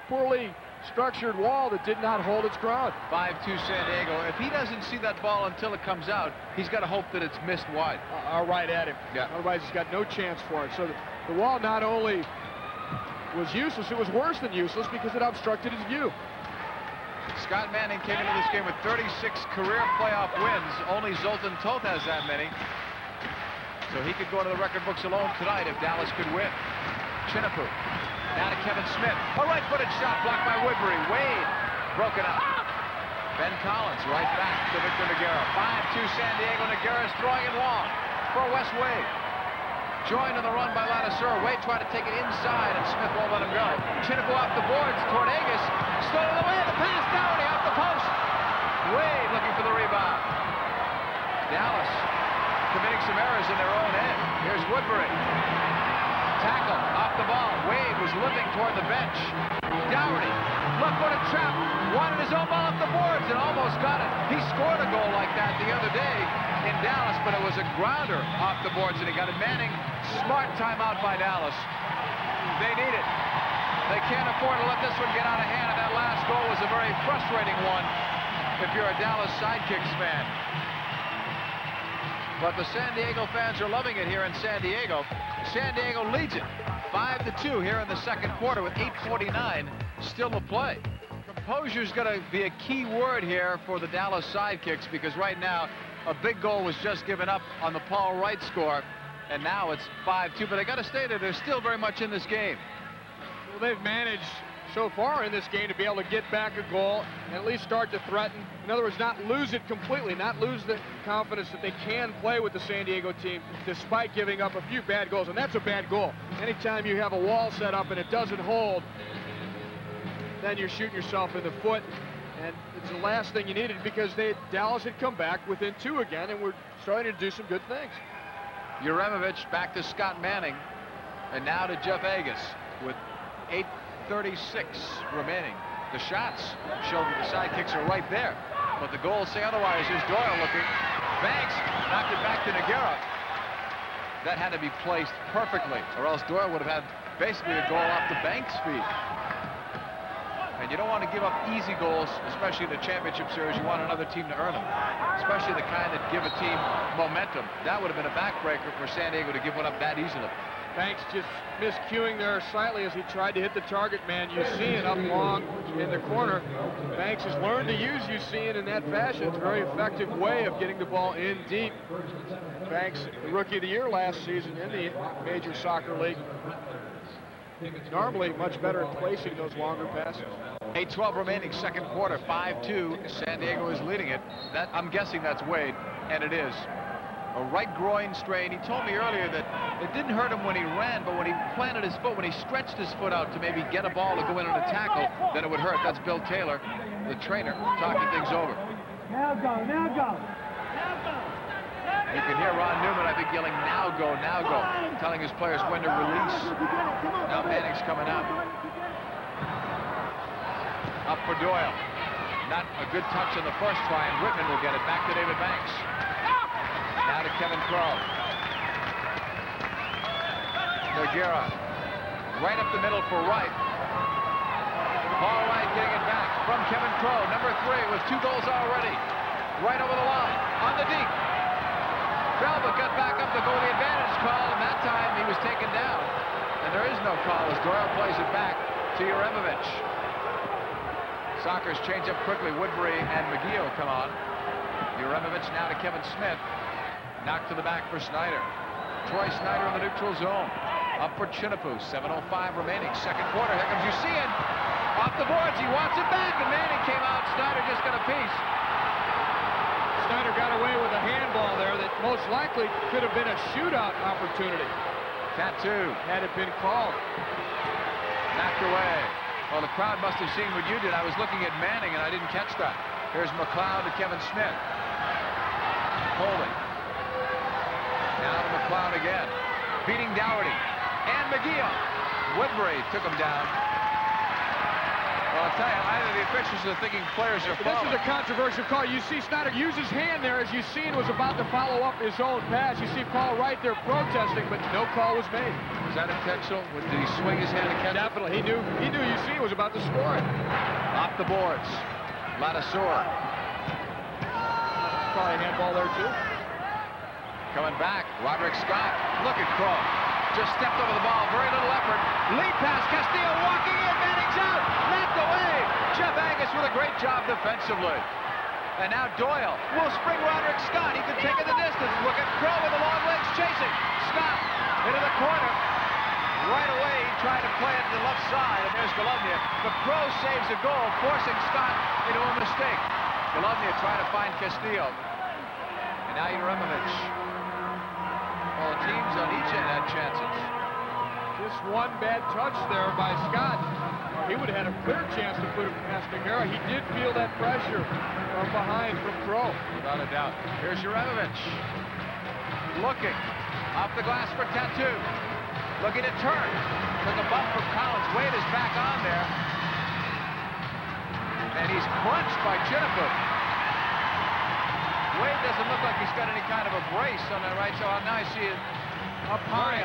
poorly structured wall that did not hold its ground. 5-2 San Diego. If he doesn't see that ball until it comes out, he's got to hope that it's missed wide. Right at him. Yeah. Otherwise, he's got no chance for it. So the wall not only was useless, it was worse than useless because it obstructed his view. Scott Manning came into this game with 36 career playoff wins. Only Zoltan Toth has that many. So he could go to the record books alone tonight if Dallas could win. Chinnifu. Now to Kevin Smith. A right-footed shot blocked by Woodbury. Wade broken up. Ben Collins right back to Victor McGEOUGH. 5-2 San Diego. McGEOUGH is throwing it long for Wes Wade. Joined on the run by Ladiseur. Wade tried to take it inside, and Smith won't let him go. Chinnifu off the boards toward Agus. Stolen away. The pass down. Off the post. Wade looking for the rebound. Dallas committing some errors in their own end. Here's Woodbury. Tackle off the ball. Wade was looking toward the bench. Dougherty, left-footed trap, wanted his own ball off the boards and almost got it. He scored a goal like that the other day in Dallas, but it was a grounder off the boards and he got it. Manning, smart timeout by Dallas. They need it. They can't afford to let this one get out of hand, and that last goal was a very frustrating one if you're a Dallas Sidekicks fan. But the San Diego fans are loving it here in San Diego. San Diego leads it 5-2 here in the second quarter with 8:49 still to play. Composure is going to be a key word here for the Dallas Sidekicks, because right now a big goal was just given up on the Paul Wright score, and now it's 5-2. But they got to stay there. They're still very much in this game. Well, they've managed so far in this game to be able to get back a goal and at least start to threaten. In other words, not lose it completely, not lose the confidence that they can play with the San Diego team despite giving up a few bad goals, and that's a bad goal. Anytime you have a wall set up and it doesn't hold, then you're shooting yourself in the foot. And it's the last thing you needed because Dallas had come back within 2 again, and we're starting to do some good things. Uremovich back to Scott Manning, and now to Jeff Agus with 8:36 remaining. The shots show that the Sidekicks are right there, but the goals say otherwise. Here's Doyle looking. Banks knocked it back to McGEOUGH. That had to be placed perfectly, or else Doyle would have had basically a goal off the Banks feed. And you don't want to give up easy goals, especially in the championship series. You want another team to earn them, especially the kind that give a team momentum. That would have been a backbreaker for San Diego to give one up that easily. Banks just miscuing there slightly as he tried to hit the target man. Yusein up long in the corner. Banks has learned to use Yusein in that fashion. It's a very effective way of getting the ball in deep. Banks, the Rookie of the Year last season in the Major Soccer League. Normally much better at placing those longer passes. 8:12 remaining, second quarter, 5-2. San Diego is leading it. That, I'm guessing that's Wade, and it is. A right groin strain. He told me earlier that it didn't hurt him when he ran, but when he planted his foot, when he stretched his foot out to maybe get a ball to go in on a tackle, then it would hurt. That's Bill Taylor, the trainer, talking things over. Now go, now go. You can hear Ron Newman, I think, yelling, now go, telling his players when to release. Now Manning's coming out. Up for Doyle. Not a good touch on the first try, and Whitman will get it back to David Banks. Now to Kevin Crow. McGEOUGH. Right up the middle for Wright. Paul Wright getting it back from Kevin Crow, number 3, with 2 goals already. Right over the line, on the deep. Belva got back up to go the advantage call, and that time he was taken down. And there is no call as Doyle plays it back to Uremovich. Sockers change up quickly. Woodbury and McGEOUGH come on. Uremovich now to Kevin Smith. Knocked to the back for Snyder. Troy Snyder in the neutral zone. Up for Chinapoo. 7:05 remaining. Second quarter. Here comes Yusein. Off the boards. He wants it back, and Manning came out. Snyder just got a piece. Snyder got away with a handball there that most likely could have been a shootout opportunity. Tattoo. Had it been called. Knocked away. Well, the crowd must have seen what you did. I was looking at Manning, and I didn't catch that. Here's McLeod to Kevin Smith. Holding. Now to McLeod again. Beating Dougherty. And McGEOUGH. Woodbury took him down. Well, I'll tell you, either the officials are thinking players are fouled. This is a controversial call. You see Snyder use his hand there as Yusein was about to follow up his own pass. You see Paul Wright there protesting, but no call was made. Was that intentional? Did he swing his hand to catch it? Definitely. He knew Yusein was about to score it. Off the boards. Ladasor. Probably a handball there, too. Coming back. Roderick Scott. Look at Crow. Just stepped over the ball. Very little effort. Lead pass. Castillo walking in. Manning's out. Knocked away. Jeff Agus with a great job defensively. And now Doyle will spring Roderick Scott. He can take it the distance. Look at Crow with the long legs chasing. Scott into the corner. Right away, he tried to play it to the left side, and there's Golovnia. But Crow saves a goal, forcing Scott into a mistake. Golovnia trying to find Castillo. And now Uremovich. Well, the teams on each end had chances. Just one bad touch there by Scott. He would have had a clear chance to put it past McGEOUGH. He did feel that pressure from behind from Crow. Without a doubt. Here's Uremovich. Looking. Off the glass for Tattoo. Looking to turn. Took a bump from Collins. Wade is back on there. And he's crunched by Chinapoo. Wade doesn't look like he's got any kind of a brace on the right side. Now I see it up high.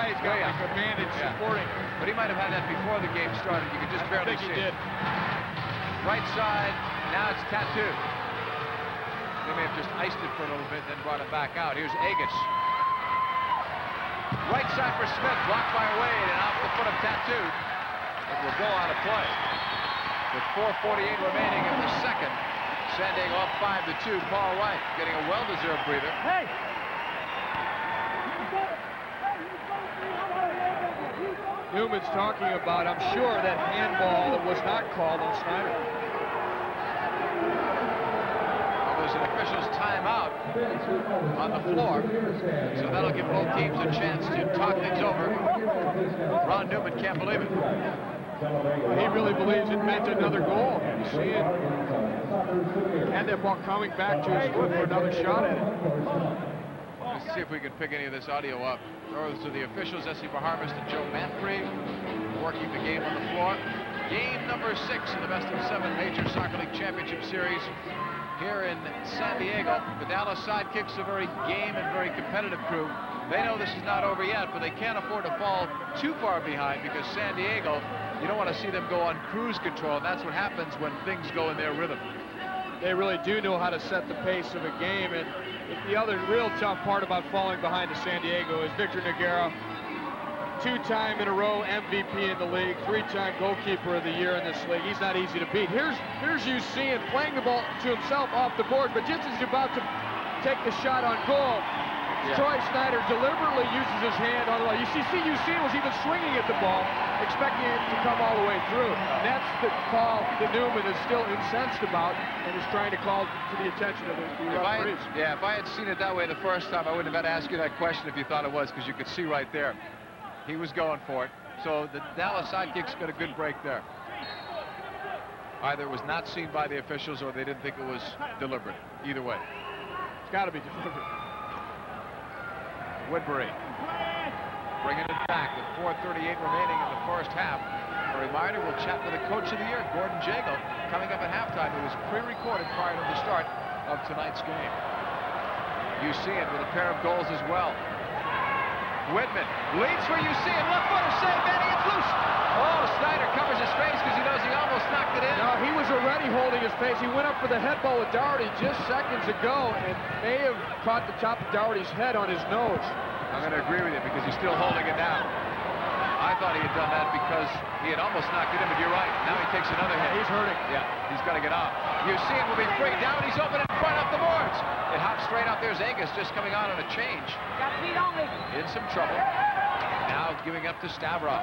He's got like a bandage supporting. But he might have had that before the game started. You could just barely see it. Right side. Now it's Tattoo. They may have just iced it for a little bit, then brought it back out. Here's Agus. Right side for Smith, blocked by Wade, and off the foot of Tattoo. It will go out of play. With 4:48 remaining in the second, San Diego up 5-2. Paul Wright getting a well-deserved breather. Hey! Newman's talking about, I'm sure, that handball that was not called on Snyder. There's an official's timeout on the floor, so that'll give both teams a chance to talk things over. Ron Newman can't believe it. Well, he really believes it meant another goal. You see it. And that ball coming back to his foot for another shot at it. Let's see if we can pick any of this audio up. Those are the officials, Essie Baharmist and Joe Manfred, working the game on the floor. Game number 6 in the best-of-7 Major Soccer League Championship Series here in San Diego. The Dallas Sidekicks, a very game and very competitive crew. They know this is not over yet, but they can't afford to fall too far behind, because San Diego, you don't want to see them go on cruise control, and that's what happens when things go in their rhythm. They really do know how to set the pace of a game, and the other real tough part about falling behind to San Diego is Victor McGEOUGH, 2-time in a row MVP in the league, 3-time goalkeeper of the year in this league. He's not easy to beat. Here's Usain playing the ball to himself off the board, but just as he's about to take the shot on goal, Troy Snyder deliberately uses his hand on the ball. You see Usain was even swinging at the ball, expecting it to come all the way through. That's the call that NEWMAN is still incensed about and is trying to call to the attention of the referees. If I had seen it that way the first time, I wouldn't have had to ask you that question if you thought it was, because you could see right there. He was going for it. So the Dallas Sidekicks got a good break there. Either it was not seen by the officials or they didn't think it was deliberate. Either way. It's got to be deliberate. Woodbury bringing it back with 4:38 remaining in the first half. A reminder, we'll chat with the Coach of the Year, Gordon Jago, coming up at halftime. It was pre-recorded prior to the start of tonight's game. You see it with a pair of goals as well. Whitman leads for Usain, left footer save, Manning, it's loose. Oh, Snyder covers his face because he knows he almost knocked it in. No, he was already holding his face. He went up for the head ball with Dougherty just seconds ago and may have caught the top of Dougherty's head on his nose. I'm going to agree with you because he's still holding it down. I thought he had done that because he had almost knocked it in, but you're right. Now he takes another hit. He's hurting. Yeah, he's got to get off. Usain will be free. Down, he's open in front off the boards. It hops straight up. There's Angus just coming on a change. In some trouble. Now giving up to Stavro.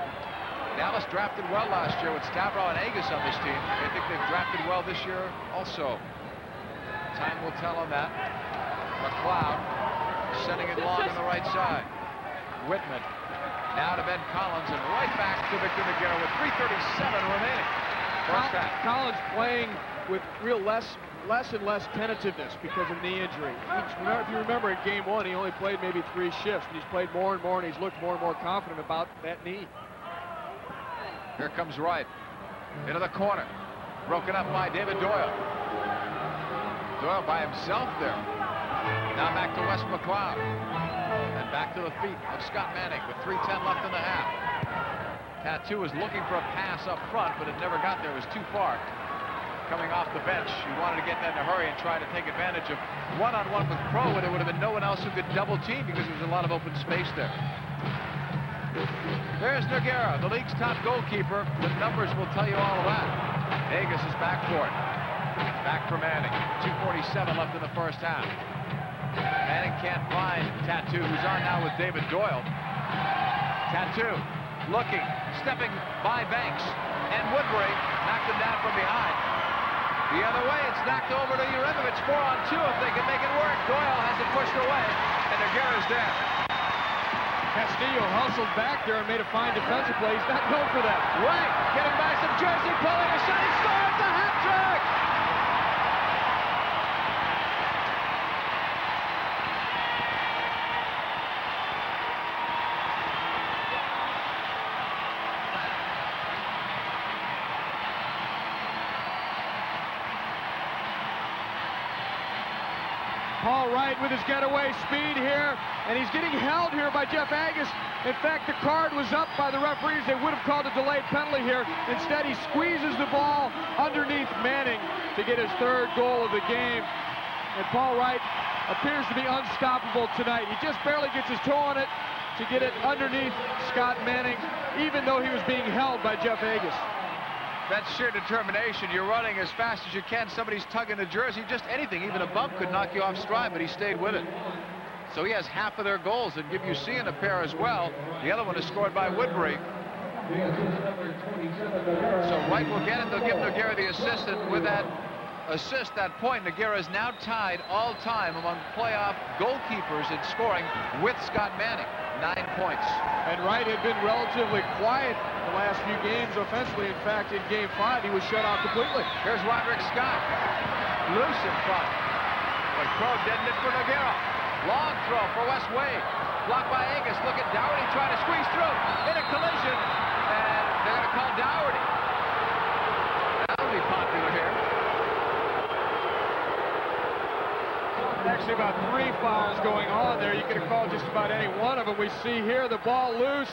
Dallas drafted well last year with Stavro and Angus on this team. I think they've drafted well this year also. Time will tell on that. McGEOUGH sending it long on the right side. Whitman now to Ben Collins and right back to Victor McGEOUGH with 3:37 remaining. First half. Collins playing with real less and less tentativeness because of knee injury. If you remember in game 1, he only played maybe 3 shifts, and he's played more and more, and he's looked more and more confident about that knee. Here comes Wright into the corner, broken up by David Doyle. Doyle by himself there. Now back to Wes McGEOUGH. And back to the feet of Scott Manning with 3:10 left in the half. Tattoo was looking for a pass up front, but it never got there. It was too far. Coming off the bench, he wanted to get that in a hurry and try to take advantage of one-on-one with Pro, and it would have been no one else who could double team because there was a lot of open space there. There's McGEOUGH, the league's top goalkeeper. The numbers will tell you all of that. Angus is back for it. Back for Manning. 2:47 left in the first half. Manning can't find Tattoo, who's on now with David Doyle. Tattoo looking, stepping by Banks, and Woodbury knocked him down from behind. The other way, it's knocked over to Uremovich. 4-on-2 if they can make it work. Doyle has it pushed away, and McGEOUGH's there. Castillo hustled back there and made a fine defensive play. He's not known for that. Right, getting back some jersey, pulling a shot, he scores the hat trick! Paul Wright with his getaway speed here, and he's getting held here by Jeff Angus. In fact, the card was up by the referees. They would have called a delayed penalty here. Instead, he squeezes the ball underneath Manning to get his 3rd goal of the game. And Paul Wright appears to be unstoppable tonight. He just barely gets his toe on it to get it underneath Scott Manning, even though he was being held by Jeff Angus. That's sheer determination. You're running as fast as you can. Somebody's tugging the jersey. Just anything, even a bump could knock you off stride, but he stayed with it. So he has half of their goals, and give Usain a pair as well. The other one is scored by Woodbury. So Wright will get it. They'll give McGEOUGH the assist, and with that, assist that point. McGEOUGH is now tied all-time among playoff goalkeepers in scoring with Scott Manning, 9 points. And Wright had been relatively quiet the last few games offensively. In fact, in Game 5, he was shut out completely. Here's Roderick Scott, loose in front. But Crow deadened it for McGEOUGH. Long throw for Wes Wade. Blocked by Agus. Look at Dougherty trying to squeeze through. In a collision. And they're going to call Dougherty. That'll be popular here. Actually, about 3 fouls going on there. You could have called just about any one of them. We see here the ball loose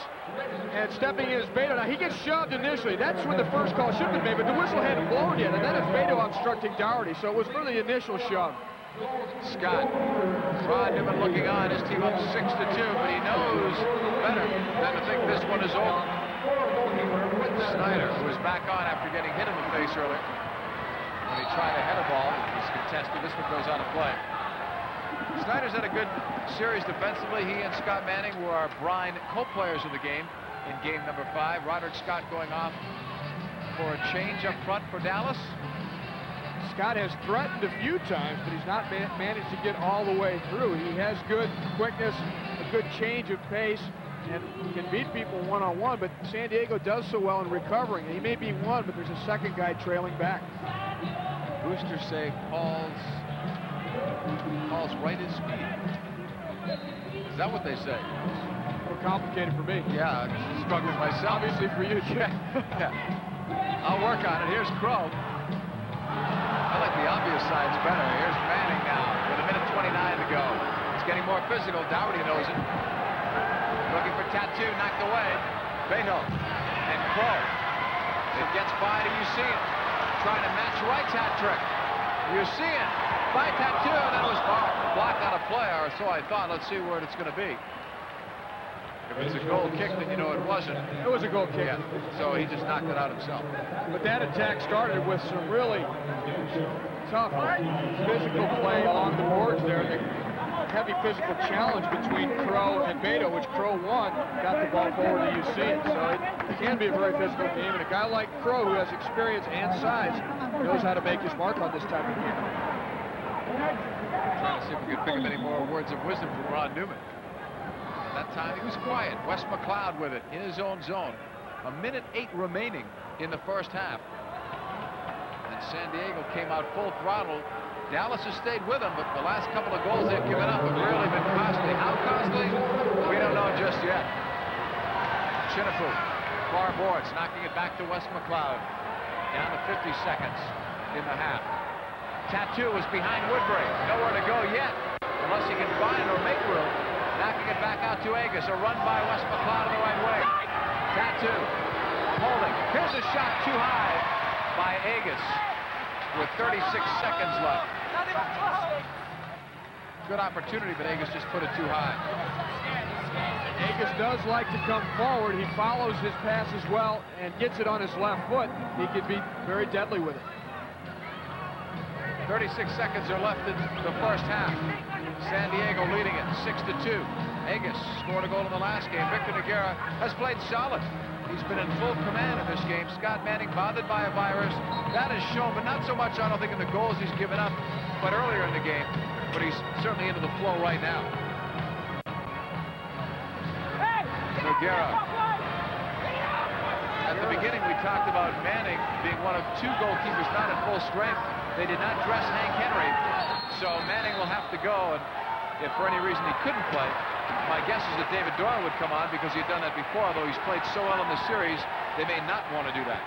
and stepping in is Beto. Now, he gets shoved initially. That's when the first call should have been made, but the whistle hadn't blown yet. And then it's Beto obstructing Dougherty, so it was for the initial shove. Scott, Rod Newman looking on, his team up 6-2, but he knows better than to think this one is over. Snyder, who was back on after getting hit in the face earlier when he tried to head a ball, was contested. This one goes out of play. Snyder's had a good series defensively. He and Scott Manning were our Brine co-players in the game in game number 5. Roderick Scott going off for a change up front for Dallas. Scott has threatened a few times, but he's not managed to get all the way through. He has good quickness, a good change of pace, and can beat people one-on-one, but San Diego does so well in recovering. He may be one, but there's a second guy trailing back. Boosters say Paul's right his speed. Is that what they say? More complicated for me. Yeah, I'm struggling myself. Obviously for you, too. Yeah. I'll work on it. Here's Crow. I like the obvious sides better. Here's Manning now with 1:29 to go. It's getting more physical. Dougherty knows it. Looking for Tattoo, knocked away. Beto and Crow. It gets by to Usean. Trying to match Wright's hat trick. Usean by Tattoo, and then it was blocked out of play, or so I thought. Let's see where it's going to be. If it's a goal kick, then you know it wasn't. It was a goal kick. Yeah, so he just knocked it out himself. But that attack started with some really tough physical play along the boards there. The heavy physical challenge between Crow and Beto, which Crow won, got the ball forward to Usean. So it can be a very physical game, and a guy like Crow, who has experience and size, knows how to make his mark on this type of game. Trying to see if we can pick up any more words of wisdom from Ron Newman. That time he was quiet. Wes McGEOUGH with it in his own zone. 1:08 remaining in the first half. And San Diego came out full throttle. Dallas has stayed with them, but the last couple of goals they've given up have really been costly. How costly? We don't know just yet. Chinafu, far boards, knocking it back to Wes McGEOUGH. Down to 50 seconds in the half. Tattoo is behind Woodbury. Nowhere to go yet, unless he can find or make room. Knocking it back out to Agus. A run by Wes McGEOUGH the right way. Tattoo holding. Here's a shot too high by Agus with 36 seconds left. Good opportunity, but Agus just put it too high. Agus does like to come forward. He follows his pass as well and gets it on his left foot. He could be very deadly with it. 36 seconds are left in the first half. San Diego leading it 6-2. Agus scored a goal in the last game. Victor McGEOUGH has played solid. He's been in full command of this game. Scott Manning bothered by a virus. That is shown, but not so much, I don't think, in the goals he's given up, but earlier in the game. But he's certainly into the flow right now. McGEOUGh. At the beginning, we talked about Manning being one of 2 goalkeepers not at full strength. They did not dress Hank Henry, so Manning will have to go. And if for any reason he couldn't play, my guess is that David Doyle would come on because he'd done that before, although he's played so well in the series, they may not want to do that.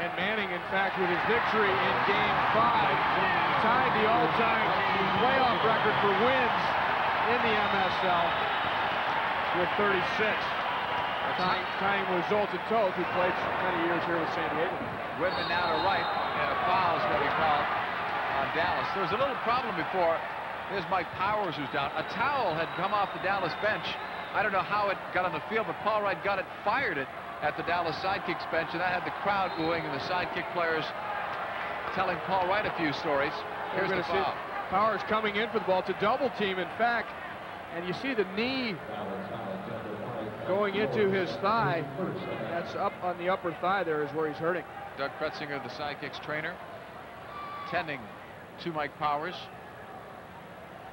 And Manning, in fact, with his victory in Game 5, tied the all-time playoff record for wins in the MSL with 36. Tying with Zoltan Toth, who played many years here with San Diego. Whitman now to right, and a foul is going to be called on Dallas. There was a little problem before. There's Mike Powers, who's down. A towel had come off the Dallas bench. I don't know how it got on the field, but Paul Wright got it, fired it at the Dallas Sidekicks bench, and that had the crowd booing and the Sidekick players telling Paul Wright a few stories. Here's the foul. Powers coming in for the ball to double team, in fact, and you see the knee going into his thigh. That's up on the upper thigh there is where he's hurting. Doug Kretzinger, the Sidekicks trainer, tending to Mike Powers.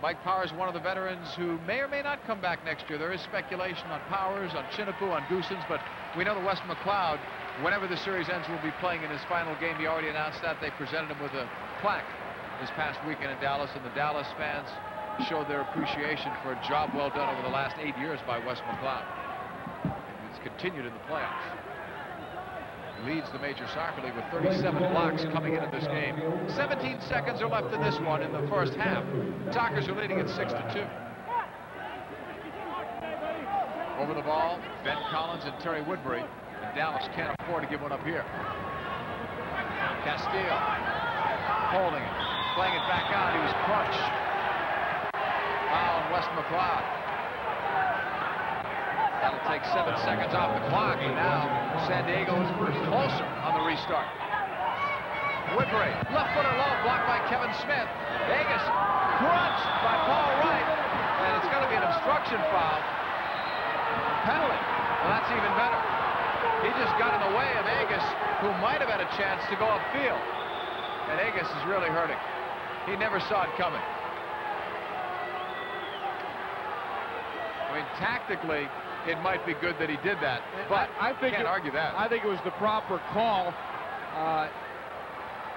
Mike Powers, one of the veterans who may or may not come back next year. There is speculation on Powers, on Chinapoo, on Goosens, but we know that Wes McGEOUGH, whenever the series ends, will be playing in his final game. He already announced that. They presented him with a plaque this past weekend in Dallas, and the Dallas fans showed their appreciation for a job well done over the last 8 years by Wes McGEOUGH. It's continued in the playoffs. Leads the Major Soccer League with 37 blocks coming into this game. 17 seconds are left in this one in the first half. Tigers are leading at 6-2. Over the ball, Ben Collins and Terry Woodbury. And Dallas can't afford to give one up here. Castile holding it, playing it back out. He was crunched. Foul on Wes McGEOUGh. That'll take 7 seconds off the clock, and now San Diego is closer on the restart. Woodbury, left footer low, blocked by Kevin Smith. Vegas, crunched by Paul Wright, and it's going to be an obstruction foul. Penalty. Well, that's even better. He just got in the way of Agus, who might have had a chance to go upfield. And Agus is really hurting. He never saw it coming. I mean, tactically, it might be good that he did that, but I can't argue that. I think it was the proper call,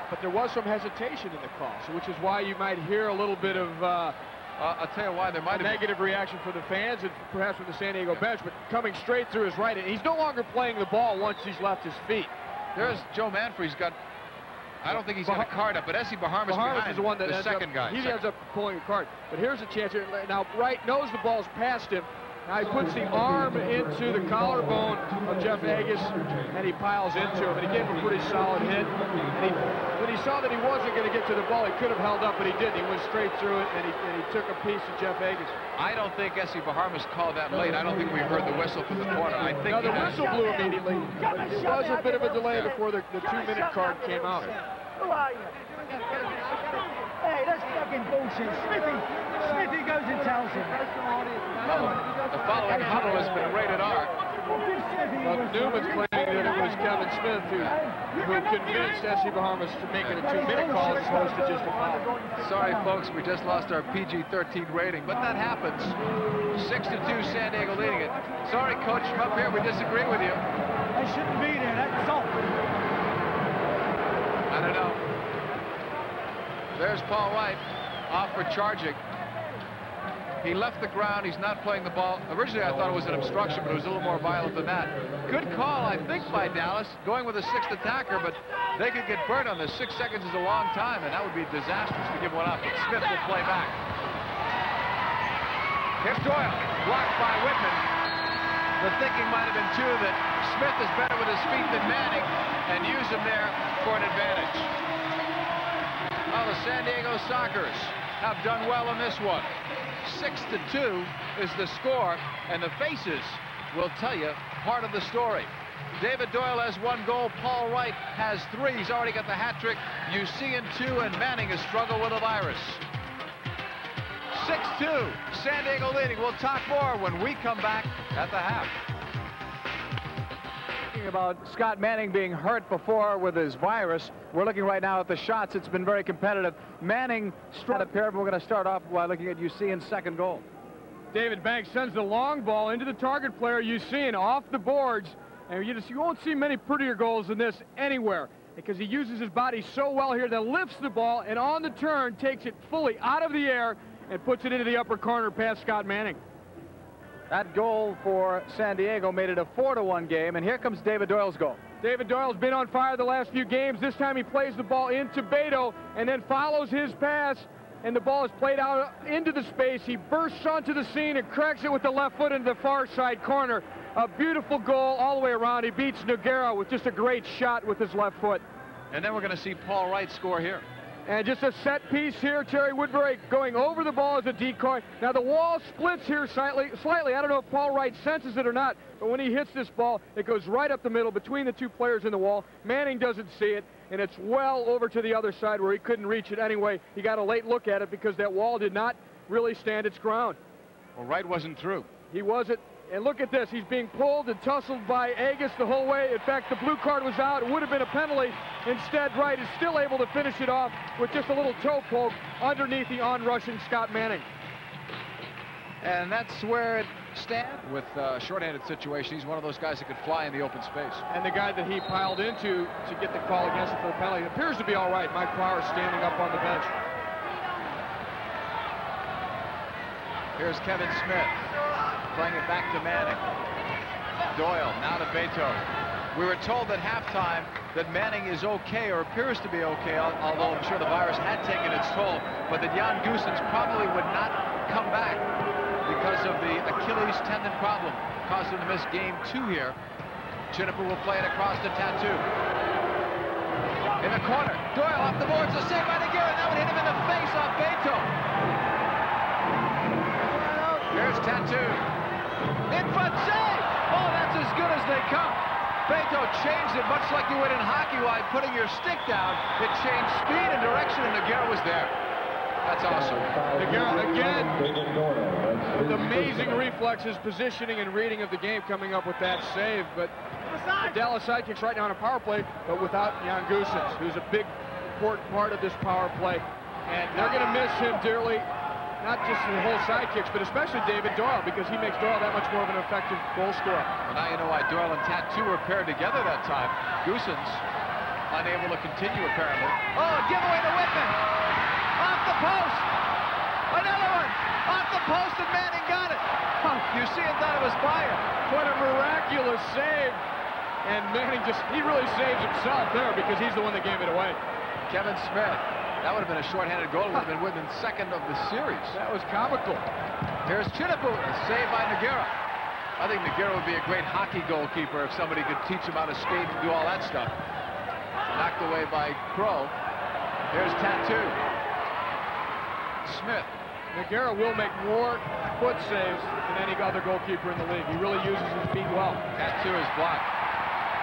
but there was some hesitation in the call, so which is why you might hear a little bit of I'll tell you why there might have been negative reaction from the fans and perhaps from the San Diego bench, but coming straight through his right, and he's no longer playing the ball once he's left his feet. There's Joe Manfred's got, I don't think he's got a card up, but Essie Bahamas behind is the one that the second guy. He ends up pulling a card, but here's a chance here. Now Wright knows the ball's past him. Now he puts the arm into the collarbone of Jeff Agus, and he piles into him, and he gave him a pretty solid hit. And when he saw that he wasn't going to get to the ball, he could have held up, but he didn't. He went straight through it, and he took a piece of Jeff Agus. I don't think Essie Bahamas called that late. I don't think we heard the whistle from the corner. I think the whistle blew immediately. It was a bit of a delay before the 2-minute card came out. Who are you? Hey, that's fucking bullshit. Smithy goes and tells him. The following huddle has been rated R. Well, Newman's claiming that it was Kevin Smith who convinced Essie Bahamas to make it a 2-minute call as opposed to just a foul. Sorry, folks, we just lost our PG-13 rating, but that happens. 6-2, San Diego leading it. Sorry, Coach, from up here, we disagree with you. I shouldn't be there. That's all. I don't know. There's Paul Wright off for charging. He left the ground. He's not playing the ball. Originally, I thought it was an obstruction, but it was a little more violent than that. Good call, I think, by Dallas, going with a 6th attacker, but they could get burnt on this. 6 seconds is a long time, and that would be disastrous to give one up. But Smith will play back. Here's Doyle, blocked by Whitman. The thinking might have been, too, that Smith is better with his feet than Manning, and use him there for an advantage. Well, the San Diego Sockers have done well in this one. 6-2 is the score, and the faces will tell you part of the story. David Doyle has 1 goal. Paul Wright has 3. He's already got the hat trick. You see in 2, and Manning has struggled with a virus. 6-2, San Diego leading. We'll talk more when we come back at the half. About Scott Manning being hurt before with his virus. We're looking right now at the shots. It's been very competitive. Manning struck a pair. We're going to start off by looking at UC's second goal. David Banks sends the long ball into the target player, UC, off the boards. And you won't see many prettier goals than this anywhere, because he uses his body so well here that lifts the ball and on the turn takes it fully out of the air and puts it into the upper corner past Scott Manning. That goal for San Diego made it a 4-1 game, and here comes David Doyle's goal. David Doyle's been on fire the last few games. This time he plays the ball into Beto and then follows his pass, and the ball is played out into the space. He bursts onto the scene and cracks it with the left foot into the far side corner. A beautiful goal all the way around. He beats McGEOUGH with just a great shot with his left foot. And then we're going to see Paul Wright score here. And just a set piece here, Terry Woodbury going over the ball as a decoy. Now the wall splits here slightly. I don't know if Paul Wright senses it or not, but when he hits this ball, it goes right up the middle between the 2 players in the wall. Manning doesn't see it, and it's well over to the other side where he couldn't reach it anyway. He got a late look at it because that wall did not really stand its ground. Well, Wright wasn't through. He wasn't. And look at this. He's being pulled and tussled by Agus the whole way. In fact, the blue card was out. It would have been a penalty. Instead, Wright is still able to finish it off with just a little toe poke underneath the on-rushing Scott Manning. And that's where it stands with a shorthanded situation. He's one of those guys that could fly in the open space. And the guy that he piled into to get the call against him for the penalty appears to be all right. Mike Power standing up on the bench. Here's Kevin Smith playing it back to Manning. Doyle now to Beto. We were told at halftime that Manning is okay, or appears to be okay, although I'm sure the virus had taken its toll, but that Jan Goossens probably would not come back because of the Achilles tendon problem. Caused him to miss game 2 here. Chiniper will play it across to Tattoo. In the corner, Doyle off the boards, a save by McGEOUGH. That would hit him in the face off Beto. Here's Tattoo. In front, save! Oh, that's as good as they come. Beto changed it much like you would in hockey while putting your stick down. It changed speed and direction, and McGEOUGH was there. That's awesome. McGEOUGH again with amazing reflexes, positioning, and reading of the game, coming up with that save. But the Dallas Sidekicks right now on a power play, but without Jan Goossens, who's a big, important part of this power play. And they're going to miss him dearly. Not just the whole Sidekicks, but especially David Doyle, because he makes Doyle that much more of an effective goal scorer. Well, now you know why Doyle and Tattoo were paired together that time. Goossens unable to continue, apparently. Oh, giveaway to Whitman. Off the post. Another one. Off the post, and Manning got it. Oh, you see it, thought it was by him. What a miraculous save. And Manning he really saves himself there, because he's the one that gave it away. Kevin Smith. That would have been a shorthanded goal. It would have been Whitman's second of the series. That was comical. Here's Chiniper, a save by McGEOUGH. I think McGEOUGH would be a great hockey goalkeeper if somebody could teach him how to skate and do all that stuff. Knocked away by Crow. Here's Tattoo. Smith. McGEOUGH will make more foot saves than any other goalkeeper in the league. He really uses his feet well. Tattoo is blocked.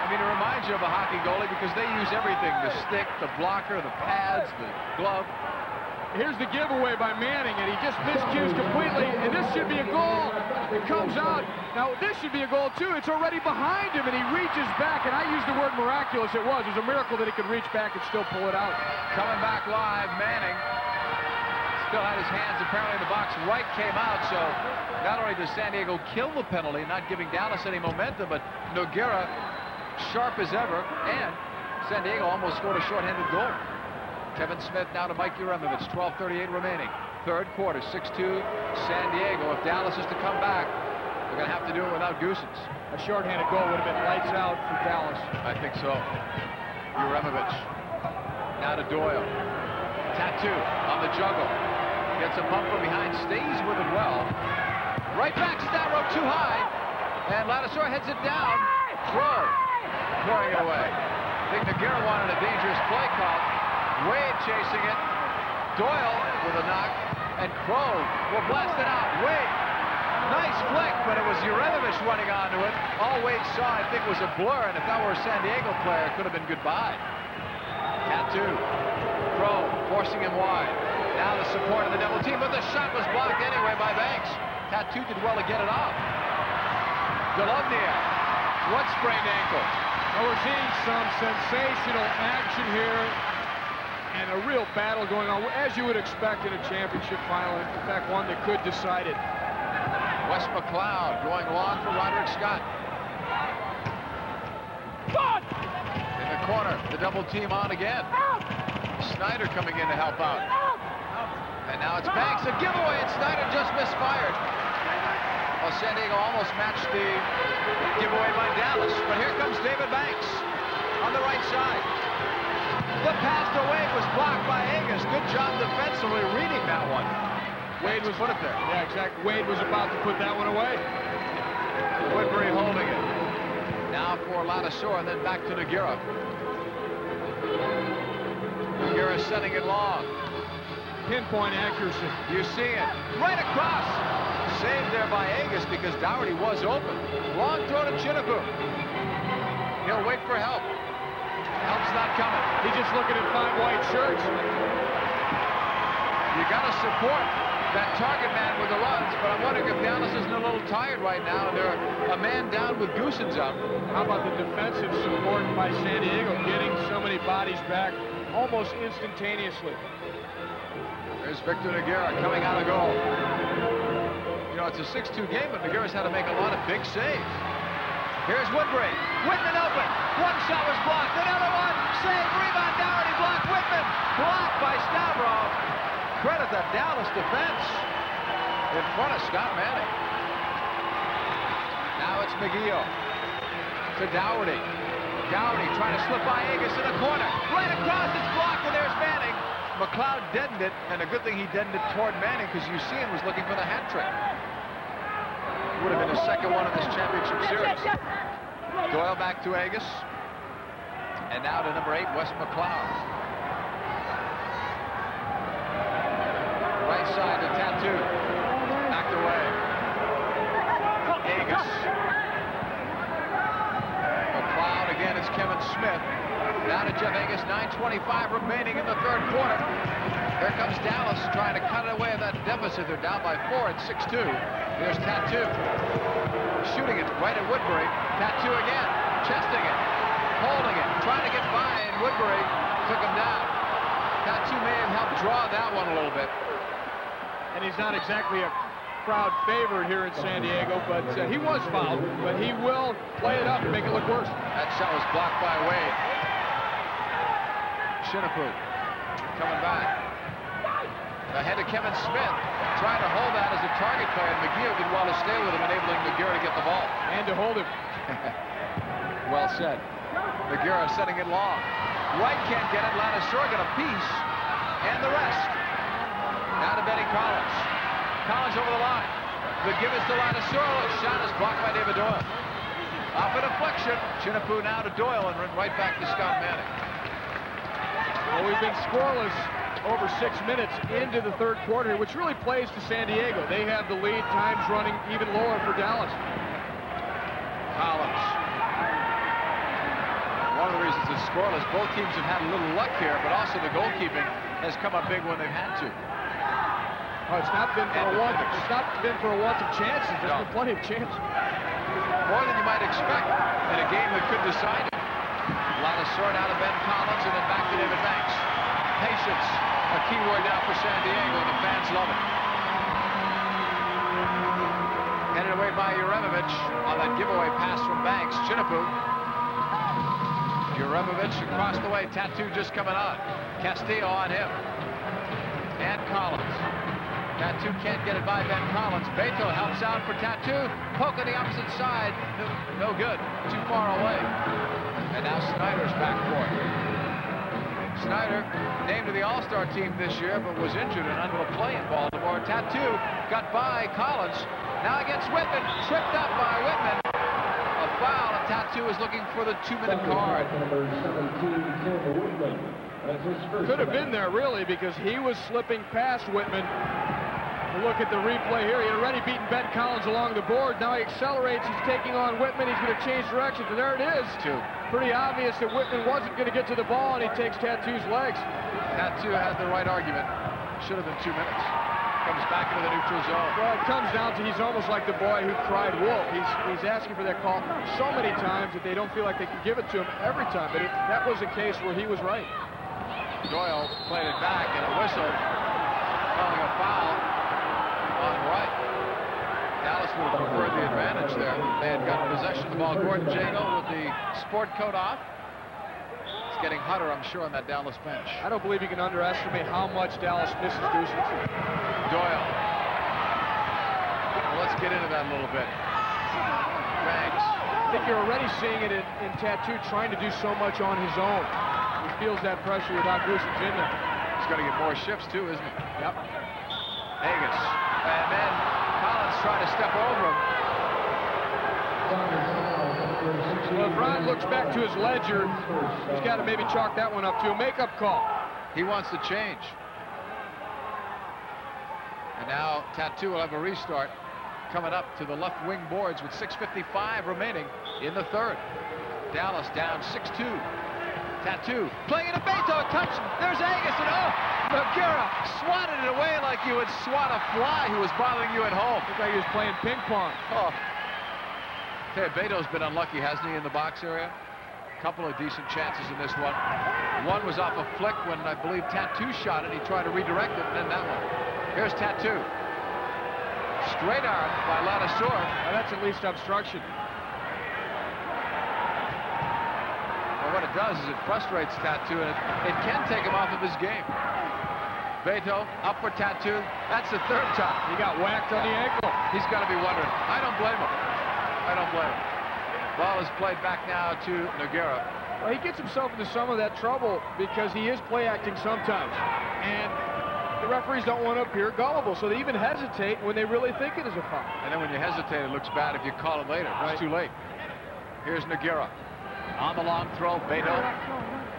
I mean, it reminds you of a hockey goalie because they use everything. The stick, the blocker, the pads, the glove. Here's the giveaway by Manning, and he just miscues completely, and this should be a goal. It comes out. Now, this should be a goal, too. It's already behind him, and he reaches back, and I use the word miraculous. It was. It was a miracle that he could reach back and still pull it out. Coming back live, Manning still had his hands apparently in the box. Wright came out, so not only does San Diego kill the penalty, not giving Dallas any momentum, but McGEOUGH sharp as ever, and San Diego almost scored a shorthanded goal. Kevin Smith now to Mike Uremovich, 12:38 remaining. Third quarter, 6-2 San Diego. If Dallas is to come back, they're going to have to do it without Goossens. A shorthanded goal would have been lights out for Dallas. I think so. Uremovich now to Doyle. Tattoo on the juggle. Gets a bump from behind, stays with it well. Right back, stat rope too high. And Ladisor heads it down. Crow throwing it away. I think McGEOUGH wanted a dangerous play call. Wade chasing it. Doyle with a knock. And Crow will blast it out. Wade, nice flick, but it was Uremovich running onto it. All Wade saw, I think, was a blur, and if that were a San Diego player, it could have been goodbye. Tattoo. Crow forcing him wide. Now the support of the double team, but the shot was blocked anyway by Banks. Tattoo did well to get it off. Golovnia. What sprained ankle? Well, we're seeing some sensational action here and a real battle going on, as you would expect in a championship final. In fact, one that could decide it. Wes McLeod going long for Roderick Scott. In the corner, the double team on again. Snyder coming in to help out. And now it's Banks, a giveaway, and Snyder just misfired. Well, San Diego almost matched the giveaway by Dallas, but here comes David Banks on the right side. The pass to Wade was blocked by Agus. Good job defensively reading that one. Wade was put it there. Yeah, exactly. Wade was about to put that one away. Woodbury holding it. Now for Ladisor, and then back to McGEOUGH. McGEOUGH sending it long. Pinpoint accuracy. You see it. Right across. Saved there by Agus because Dougherty was open. Long throw to Chiniper. He'll wait for help. Help's not coming. He's just looking at 5 white shirts. You got to support. that target man with the runs, but I'm wondering if Dallas isn't a little tired right now. They're a man down with Goossens out. How about the defensive support by San Diego, getting so many bodies back almost instantaneously. There's Victor McGEOUGH coming out of goal. You know, it's a 6-2 game, but McGeough's had to make a lot of big saves. Here's Woodbury. Whitman open. One shot was blocked. Another one. Save. Rebound. Doherty blocked. Whitman. Blocked by Stavrov. Credit the Dallas defense in front of Scott Manning. Now it's McGEOUGH to Doherty. Doherty trying to slip by Agus in the corner. Right across. It's blocked, and there's Manning. McLeod deadened it, and a good thing he deadened it toward Manning because Usain was looking for the hat trick. Would have been his second one in this championship series. Doyle back to Agus. And now to number 8, Wes McLeod. Right side to Tattoo. Backed away. Agus. McLeod again, it's Kevin Smith. Now to Jeff Agus, 9:25 remaining in the third quarter. Here comes Dallas trying to cut away that deficit. They're down by 4 at 6-2. Here's Tattoo. Shooting it right at Woodbury. Tattoo again. Chesting it. Holding it. Trying to get by, and Woodbury took him down. Tattoo may have helped draw that one a little bit. And he's not exactly a crowd favorite here in San Diego, but he was fouled, but he will play it up and make it look worse. That shot was blocked by Wade. Shinapu coming back. Ahead to Kevin Smith. Trying to hold that as a target player, and McGEOUGH did well to stay with him, enabling McGEOUGH to get the ball. And to hold him. Well said. McGEOUGH setting it long. Wright can't get it. Ladouceur got a piece. And the rest. Now to Benny Collins. Collins over the line. The give is to Ladouceur. Shot is blocked by David Doyle. Off a deflection. Shinapu now to Doyle, and right back to Scott Manning. Well, we've been scoreless over 6 minutes into the third quarter, which really plays to San Diego. They have the lead. Time's running even lower for Dallas. Collins. One of the reasons it's scoreless, both teams have had a little luck here, but also the goalkeeping has come up big when they've had to. Oh, it's not been for a want. It's not been for a want of chances. There's been plenty of chances. More than you might expect in a game that could decide it. Ladouceur out of Ben Collins, and then back to David Banks. Patience, a key word now for San Diego, and the fans love it. Headed away by Uremovich on that giveaway pass from Banks. Shinapu. Uremovich across the way. Tattoo just coming on. Castillo on him. And Collins. Tattoo can't get it by Ben Collins. Beto helps out for Tattoo. Poke on the opposite side. No good. Too far away. And now Snyder's back for it. Snyder named to the All-Star team this year, but was injured and unable to play in Baltimore. Tattoo got by Collins. Now against Whitman. Tripped up by Whitman. A foul, and Tattoo is looking for the 2-minute card. Could have been there, really, because he was slipping past Whitman. Look at the replay here. He had already beaten Ben Collins along the board. Now he accelerates. He's taking on Whitman. He's going to change directions, and there it is. Pretty obvious that Whitman wasn't going to get to the ball, and he takes Tattoo's legs. Tattoo has the right argument. Should have been 2 minutes. Comes back into the neutral zone. Well, it comes down to he's almost like the boy who cried wolf. He's asking for that call so many times that they don't feel like they can give it to him every time. But that was a case where he was right. Doyle played it back, and a whistle calling a foul on Wright. Dallas would have preferred the advantage there. They had gotten possession of the ball. Gordon Jago with the sport coat off. It's getting hotter, I'm sure, on that Dallas bench. I don't believe you can underestimate how much Dallas misses Goossens. Doyle. Well, let's get into that a little bit. Banks. I think you're already seeing it in Tattoo trying to do so much on his own. He feels that pressure without Goossens in there. He's going to get more shifts, too, isn't he? Yep. Agus. And then Collins trying to step over him. Well, if Ron looks back to his ledger, he's got to maybe chalk that one up to a makeup call. He wants to change. And now Tattoo will have a restart coming up to the left wing boards with 6:55 remaining in the third. Dallas down 6-2. Tattoo playing it to Beto, touch. There's Agus, and McGEOUGH swatted it away like you would swat a fly who was bothering you at home. Looked like he was playing ping pong. Oh. Okay, Beto's been unlucky, hasn't he, in the box area? Couple of decent chances in this one. One was off a flick when I believe Tattoo shot it. He tried to redirect it, and then that one. Here's Tattoo. Straight arm by Ladasseur. Well, that's at least obstruction. Well, what it does is it frustrates Tattoo, and it can take him off of his game. Beto up for Tattoo. That's the third time. He got whacked on the ankle. He's got to be wondering. I don't blame him. I don't blame him. Ball is played back now to McGEOUGH. Well, he gets himself into some of that trouble because he is play acting sometimes. And the referees don't want to appear gullible, so they even hesitate when they really think it is a foul. And then when you hesitate, it looks bad if you call it later. Right. It's too late. Here's McGEOUGH. On the long throw, Beto.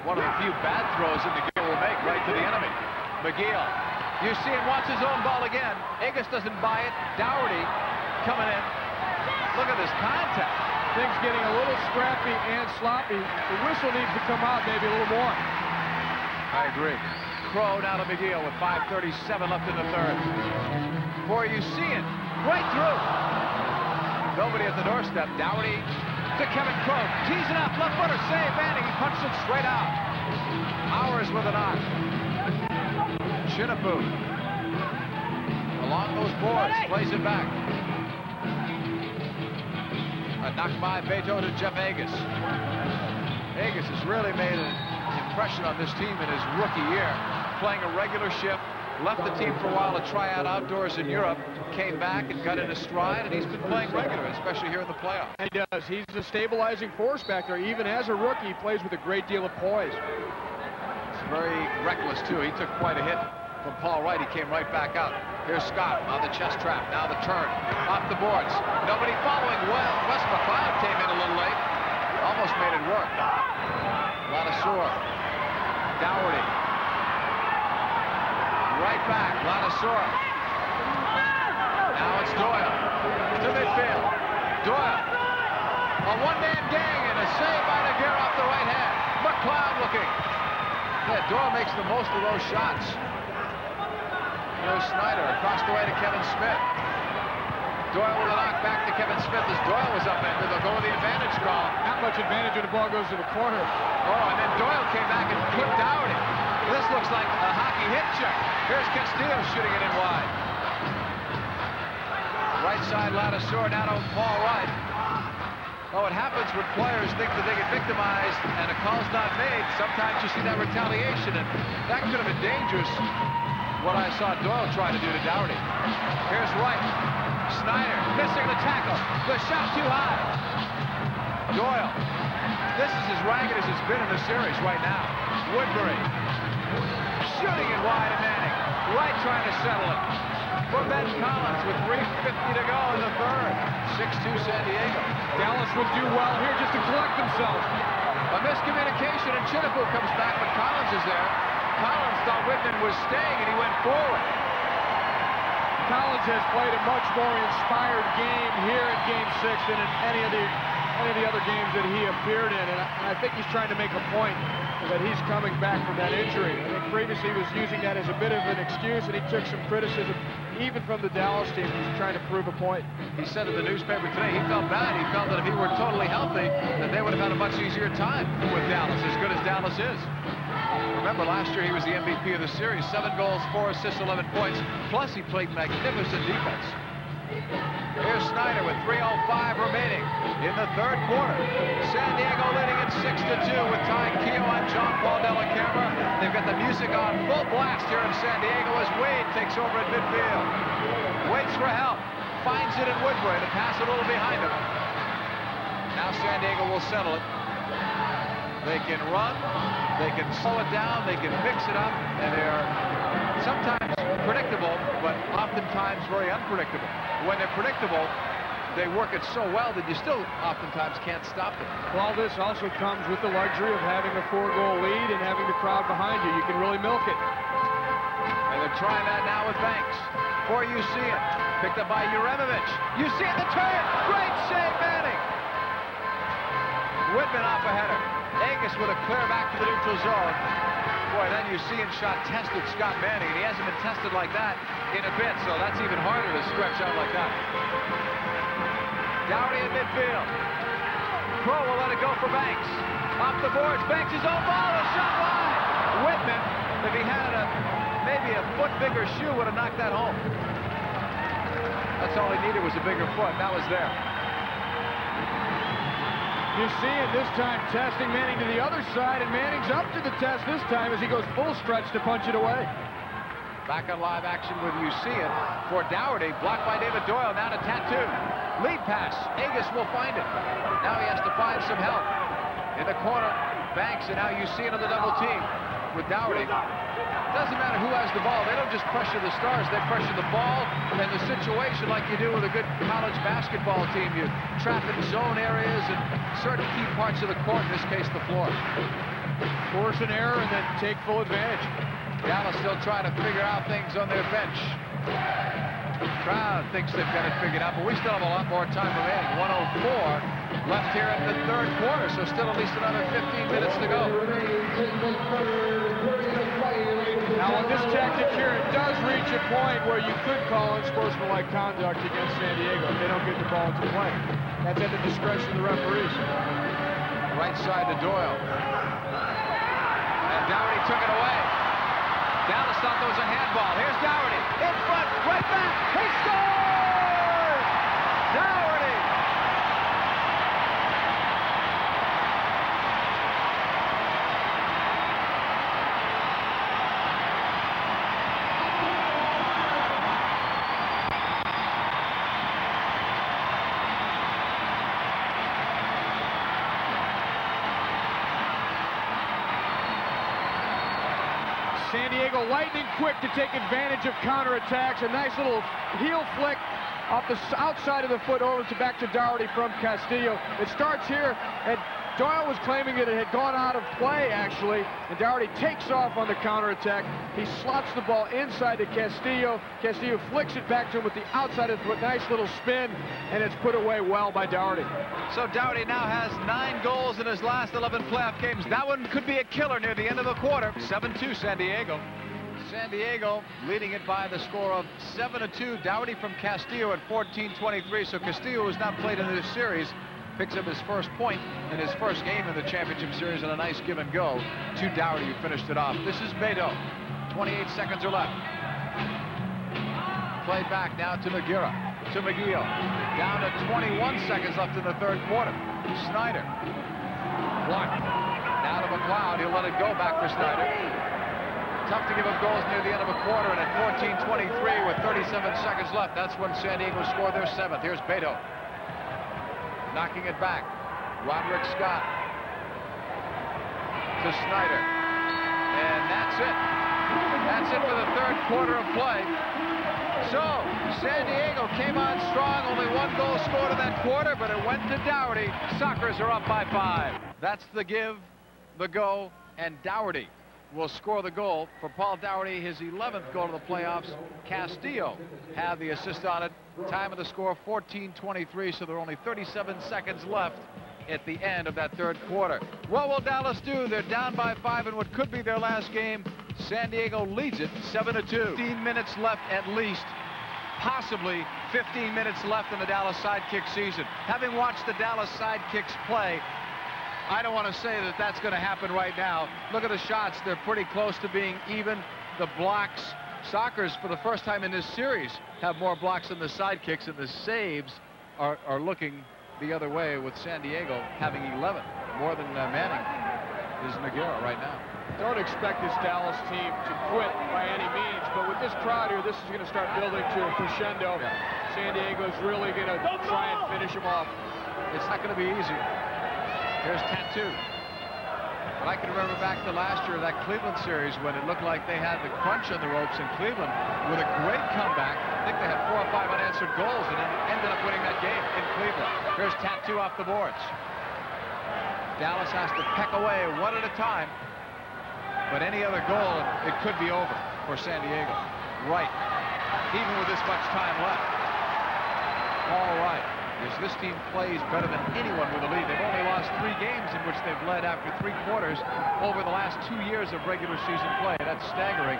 One of the few bad throws that McGEOUGH will make right to the enemy. McGEOUGh. You see him wants his own ball again. Agus doesn't buy it. Dougherty coming in. Look at this contact. Things getting a little scrappy and sloppy. The whistle needs to come out maybe a little more. I agree. Crow now to McGEOUGH with 5:37 left in the third. Before you see it, right through. Nobody at the doorstep. Dougherty to Kevin Crow. Tees it up, left footer, save, Manning. He punched it straight out. Hours with a knock. Chinipu. Along those boards, plays it back. A knock by Beto to Jeff Agus. Agus has really made an impression on this team in his rookie year. Playing a regular shift, left the team for a while to try out outdoors in Europe, came back and got in his stride, and he's been playing regular, especially here in the playoffs. He does. He's a stabilizing force back there. Even as a rookie, he plays with a great deal of poise. It's very reckless, too. He took quite a hit from Paul Wright. He came right back out. Here's Scott on the chest trap. Now the turn. Off the boards. Nobody following. Well, Wes McLeod came in a little late. Almost made it work. Ladasseur. Dougherty. Right back. Ladasseur. Now it's Doyle. To midfield. Doyle. A one-man gang and a save by McGEOUGH off the right hand. McLeod looking. Yeah, Doyle makes the most of those shots. Here's Snyder across the way to Kevin Smith. Doyle with a knock back to Kevin Smith as Doyle was upended. They'll go with the advantage call. Not much advantage when the ball goes to the corner. Oh, and then Doyle came back and clipped Dougherty. This looks like a hockey hit check. Here's Castillo shooting it in wide. Right side Ladasseur now to Paul Wright. Oh, it happens when players think that they get victimized and a call's not made. Sometimes you see that retaliation, and that could have been dangerous. What I saw Doyle try to do to Dougherty. Here's Wright. Snyder missing the tackle. The shot too high. Doyle. This is as ragged as it's been in the series right now. Woodbury. Shooting it wide at Manning. Wright trying to settle it. For Ben Collins with 3:50 to go in the third. 6-2 San Diego. Dallas would do well here just to collect themselves. A miscommunication and Chinipu comes back, but Collins is there. Collins thought Whitman was staying, and he went forward. Collins has played a much more inspired game here in Game 6 than in any of the other games that he appeared in, and I think he's trying to make a point that he's coming back from that injury. I think previously he was using that as a bit of an excuse, and he took some criticism even from the Dallas team. He's trying to prove a point. He said in the newspaper today he felt bad. He felt that if he were totally healthy, that they would have had a much easier time with Dallas, as good as Dallas is. Remember, last year he was the MVP of the series. 7 goals, 4 assists, 11 points. Plus, he played magnificent defense. Here's Snyder with 3:05 remaining in the third quarter. San Diego leading at 6-2 with Ty Keogh on John Paul Della Camera. They've got the music on full blast here in San Diego as Wade takes over at midfield. Waits for help. Finds it in Woodbury to pass it a little behind him. Now San Diego will settle it. They can run, they can slow it down, they can mix it up, and they're sometimes predictable, but oftentimes very unpredictable. When they're predictable, they work it so well that you still oftentimes can't stop them. Well, this also comes with the luxury of having a 4-goal lead and having the crowd behind you. You can really milk it. And they're trying that now with Banks. Before you see it, picked up by Uremovich. You see it, the turn! Great save, Manning! Whitman off a header. Agus with a clear back to the neutral zone. Boy, then you see in shot tested Scott Manning, and he hasn't been tested like that in a bit, so that's even harder to stretch out like that. Downey in midfield. Crow will let it go for Banks. Off the boards, Banks' his own ball, a shot wide. Whitman, if he had maybe a foot bigger shoe, would have knocked that home. That's all he needed was a bigger foot. That was there. You see it this time, testing Manning to the other side, and Manning's up to the test this time as he goes full stretch to punch it away. Back on live action with you see it for Dougherty, blocked by David Doyle, now to Tattoo. Lead pass, Agus will find it. Now he has to find some help. In the corner, Banks, and now you see it on the double team with Dougherty. Doesn't matter who has the ball, they don't just pressure the stars, they pressure the ball and the situation like you do with a good college basketball team. You trap in zone areas and certain key parts of the court, in this case the floor. Force an error and then take full advantage. Dallas still trying to figure out things on their bench. Crowd thinks they've got it figured out, but we still have a lot more time remaining. 1:04 left here in the third quarter, so still at least another 15 minutes to go. Now on this tactic here, it does reach a point where you could call unsportsmanlike conduct against San Diego if they don't get the ball into play. That's at the discretion of the referees. Right side to Doyle. And Dougherty took it away. Dallas thought there was a handball. Here's Dougherty. In front, right back. He scores! Dougherty! San Diego lightning quick to take advantage of counterattacks. A nice little heel flick off the outside of the foot over to back to Dougherty from Castillo. It starts here, and Doyle was claiming that it had gone out of play, actually, and Dougherty takes off on the counterattack. He slots the ball inside to Castillo. Castillo flicks it back to him with the outside of the foot. Nice little spin, and it's put away well by Dougherty. So Dougherty now has 9 goals in his last 11 playoff games. That one could be a killer near the end of the quarter. 7-2 San Diego. San Diego leading it by the score of 7-2. Dougherty from Castillo at 14-23. So Castillo has not played in this series. Picks up his first point in his first game in the championship series, and a nice give and go to Dougherty, who finished it off. This is Beto. 28 seconds are left. Play back now to McGEOUGH. To McGEOUGH. Down to 21 seconds left in the third quarter. Snyder. Blocked. Now to McLeod. He'll let it go back for Snyder. Tough to give up goals near the end of a quarter, and at 14-23 with 37 seconds left, that's when San Diego scored their 7th. Here's Beto. Knocking it back. Roderick Scott to Snyder. And that's it. That's it for the third quarter of play. So, San Diego came on strong. Only 1 goal scored in that quarter, but it went to Dougherty. Sockers are up by 5. That's the give, the go, and Dougherty will score the goal for Paul Dougherty, his 11th goal to the playoffs. Castillo had the assist on it. Time of the score 14-23, so there are only 37 seconds left at the end of that third quarter. What will Dallas do? They're down by 5 in what could be their last game. San Diego leads it 7-2. 15 minutes left at least. Possibly 15 minutes left in the Dallas Sidekicks season. Having watched the Dallas Sidekicks play, I don't want to say that that's going to happen right now. Look at the shots. They're pretty close to being even. The blocks. Sockers, for the first time in this series, have more blocks than the Sidekicks, and the saves are looking the other way, with San Diego having 11. More than Manning is McGEOUGH right now. Don't expect this Dallas team to quit by any means, but with this crowd here, this is going to start building to a crescendo. Yeah. San Diego's really going to try and finish them off. It's not going to be easy. Here's Tattoo. But I can remember back to last year, that Cleveland series, when it looked like they had the crunch on the ropes in Cleveland with a great comeback. I think they had 4 or 5 unanswered goals and then ended up winning that game in Cleveland. Here's Tattoo off the boards. Dallas has to peck away 1 at a time. But any other goal, it could be over for San Diego. Right. Even with this much time left. All right. is this team plays better than anyone with a lead. They've only lost 3 games in which they've led after 3 quarters over the last 2 years of regular season play. That's staggering.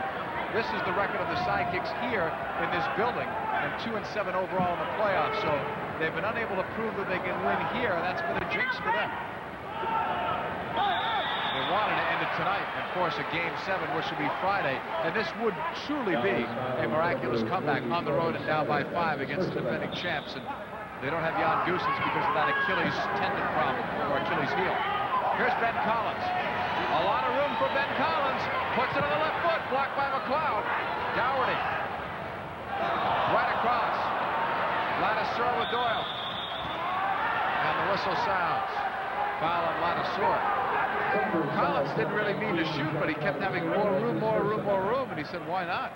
This is the record of the Sidekicks here in this building, and 2-7 overall in the playoffs. So they've been unable to prove that they can win here. That's been a jinx for them. They wanted to end it tonight and force a Game 7, which would be Friday. And this would truly be a miraculous comeback on the road and down by 5 against the defending champs. And they don't have Jan Goossens because of that Achilles tendon problem, or Achilles heel. Here's Ben Collins. A lot of room for Ben Collins. Puts it on the left foot, blocked by McGEOUGH. Dougherty. Right across. Ladouceur with Doyle. And the whistle sounds. Foul on Ladouceur. Collins didn't really mean to shoot, but he kept having more room, and he said, why not?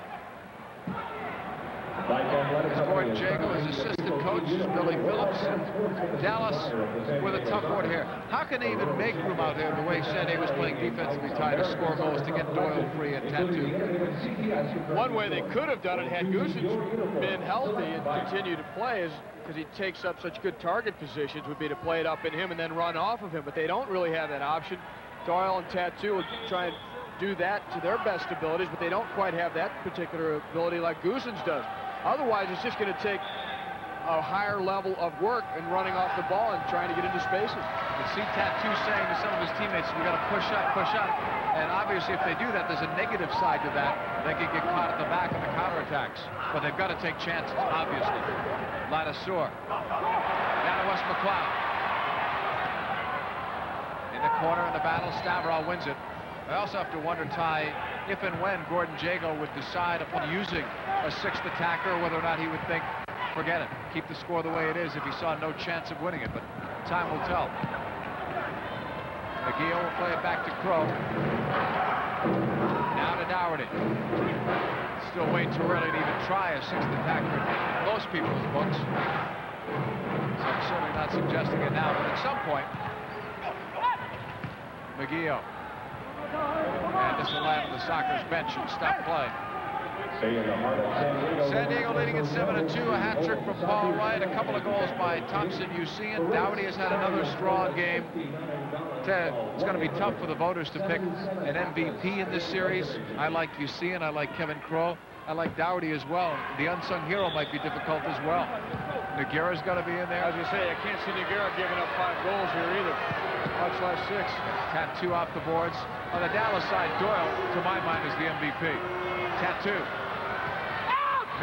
As Gordon Jago, his assistant coach, Billy Phillips. Dallas with a tough one here. How can they even make room out there the way San Diego's playing defensively tight to score goals to get Doyle free and Tattoo? One way they could have done it had Goossens been healthy and continued to play is because he takes up such good target positions, would be to play it up in him and then run off of him. But they don't really have that option. Doyle and Tattoo will try and do that to their best abilities, but they don't quite have that particular ability like Goossens does. Otherwise, it's just going to take a higher level of work and running off the ball and trying to get into spaces. You see Tattoo saying to some of his teammates, we got to push up. And obviously, if they do that, there's a negative side to that. They can get caught at the back in the counterattacks. But they've got to take chances, obviously. Ladouceur. Down to Wes McGEOUGH. In the corner in the battle, Stavro wins it. I also have to wonder, Ty, if and when Gordon Jago would decide upon using a 6th attacker, or whether or not he would think, forget it, keep the score the way it is if he saw no chance of winning it, but time will tell. McGEOUGH will play it back to Crow. Now to Dougherty. Still way too early to even try a 6th attacker in most people's books. So I'm certainly not suggesting it now, but at some point, McGEOUGH. And this will land on the Sockers bench and stop play. San Diego leading at 7-2, a hat trick from Paul Wright, a couple of goals by Thompson, Usian. Dougherty has had another strong game. It's going to be tough for the voters to pick an MVP in this series. I like Usian, I like Kevin Crow, I like Dougherty as well. The unsung hero might be difficult as well. McGeough's got to be in there. As you say, I can't see McGEOUGH giving up 5 goals here either, much less 6. Tattoo off the boards. On the Dallas side, Doyle, to my mind, is the MVP. Tattoo.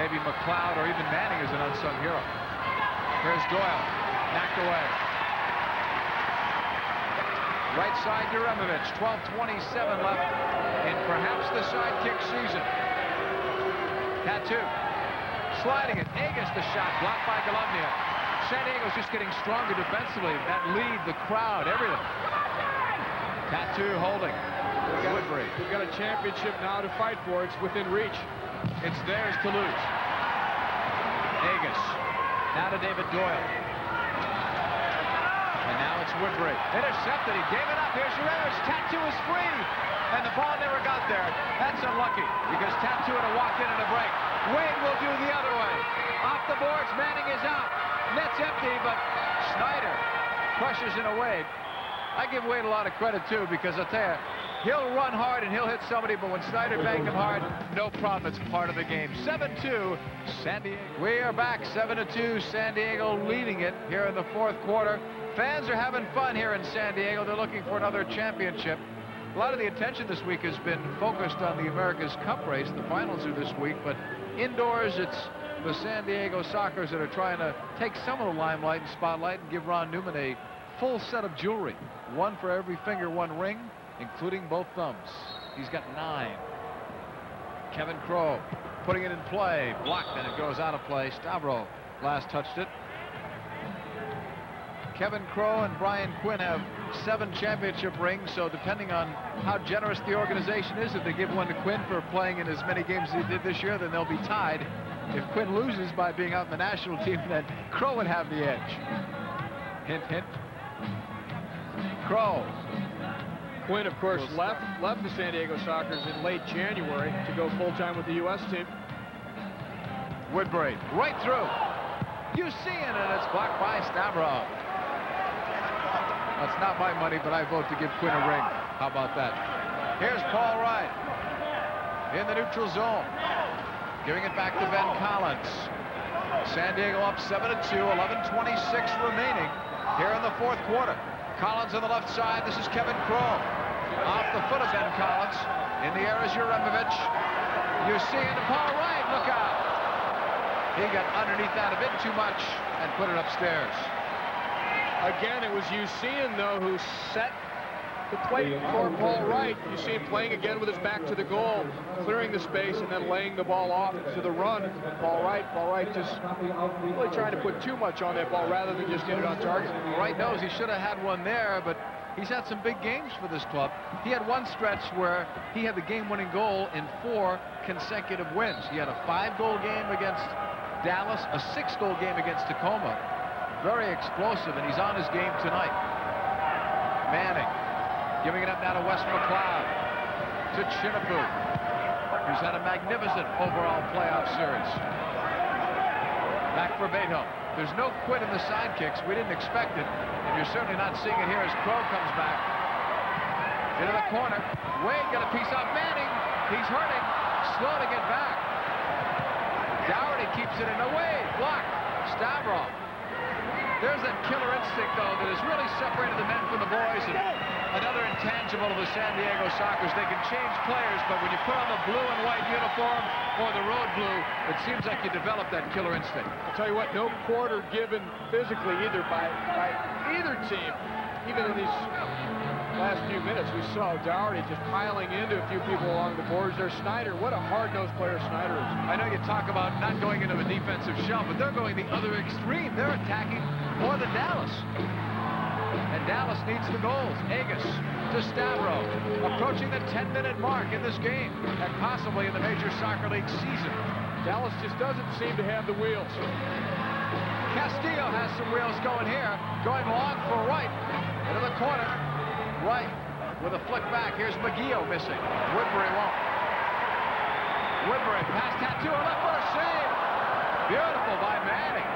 Maybe McLeod or even Manning is an unsung hero. Here's Doyle. Knocked away. Right side, Juremovich. 12:27 left in perhaps the Sidekick season. Tattoo. Sliding it. Agus the shot. Blocked by Golovnia. San Diego's just getting stronger defensively. That lead, the crowd, everything. Tattoo holding. We've got a championship now to fight for. It's within reach. It's theirs to lose. Agus. Now to David Doyle. And now it's Woodbury. Intercepted. He gave it up. Here's Juremovich. Tattoo is free. And the ball never got there. That's unlucky because Tattoo had to walk in at a break. Wade will do the other way. Off the boards. Manning is out. Net's empty, but Snyder crushes in a Wade. I give Wade a lot of credit, too, because I'll tell you, he'll run hard and he'll hit somebody, but when Snyder banged him hard, no problem. It's part of the game. 7-2, San Diego. We are back, 7-2, San Diego leading it here in the 4th quarter. Fans are having fun here in San Diego. They're looking for another championship. A lot of the attention this week has been focused on the America's Cup race. The finals are this week, but indoors, it's the San Diego Sockers that are trying to take some of the limelight and spotlight and give Ron Newman a full set of jewelry. 1 for every finger, 1 ring, including both thumbs. He's got 9. Kevin Crow putting it in play. Blocked, and it goes out of play. Stavro last touched it. Kevin Crow and Brian Quinn have 7 championship rings, so depending on how generous the organization is, if they give one to Quinn for playing in as many games as he did this year, then they'll be tied. If Quinn loses by being out in the national team, then Crow would have the edge. Hint, hint. Crow. Quinn, of course, left the San Diego Sockers in late January to go full-time with the U.S. team. Woodbury right through. Usean, and it's blocked by Stavro. That's not my money, but I vote to give Quinn a ring. How about that? Here's Paul Wright in the neutral zone, giving it back to Ben Collins. San Diego up 7-2, 11:26 remaining here in the fourth quarter. Collins on the left side. This is Kevin Crowe. Off the foot of Ben Collins. In the air is Uremovich. Usean to Paul Wright. Look out. He got underneath that a bit too much and put it upstairs. Again, it was Usean, though, who set the plate for Paul Wright. You see him playing again with his back to the goal, clearing the space and then laying the ball off to the run. Paul Wright just really trying to put too much on that ball rather than just get it on target. Wright knows he should have had one there, but he's had some big games for this club. He had one stretch where he had the game-winning goal in 4 consecutive wins. He had a 5-goal game against Dallas, a 6-goal game against Tacoma. Very explosive, and he's on his game tonight. Manning giving it up now to Wes McGEOUGH, to Chinapu, who's had a magnificent overall playoff series. Back for Beto. There's no quit in the sidekicks. We didn't expect it, and you're certainly not seeing it here as Crowe comes back. Into the corner. Wade got a piece off Manning. He's hurting. Slow to get back. Dougherty keeps it in the way. Blocked. Stavro. There's that killer instinct, though, that has really separated the men from the boys. And another intangible of the San Diego Sockers. They can change players, but when you put on the blue and white uniform or the road blue, it seems like you develop that killer instinct. I'll tell you what, no quarter given physically either by either team. Even in these last few minutes, we saw Dougherty just piling into a few people along the boards. There's Snyder. What a hard-nosed player Snyder is. I know you talk about not going into the defensive shell, but they're going the other extreme. They're attacking more than Dallas. And Dallas needs the goals. Agus to Stavro, approaching the 10-minute mark in this game, and possibly in the Major Soccer League season. Dallas just doesn't seem to have the wheels. Castillo has some wheels going here, going long for Wright. Into the corner. Wright with a flick back. Here's McGEOUGH missing. Woodbury won't. Woodbury past Tattoo, left for a save. Beautiful by Manning.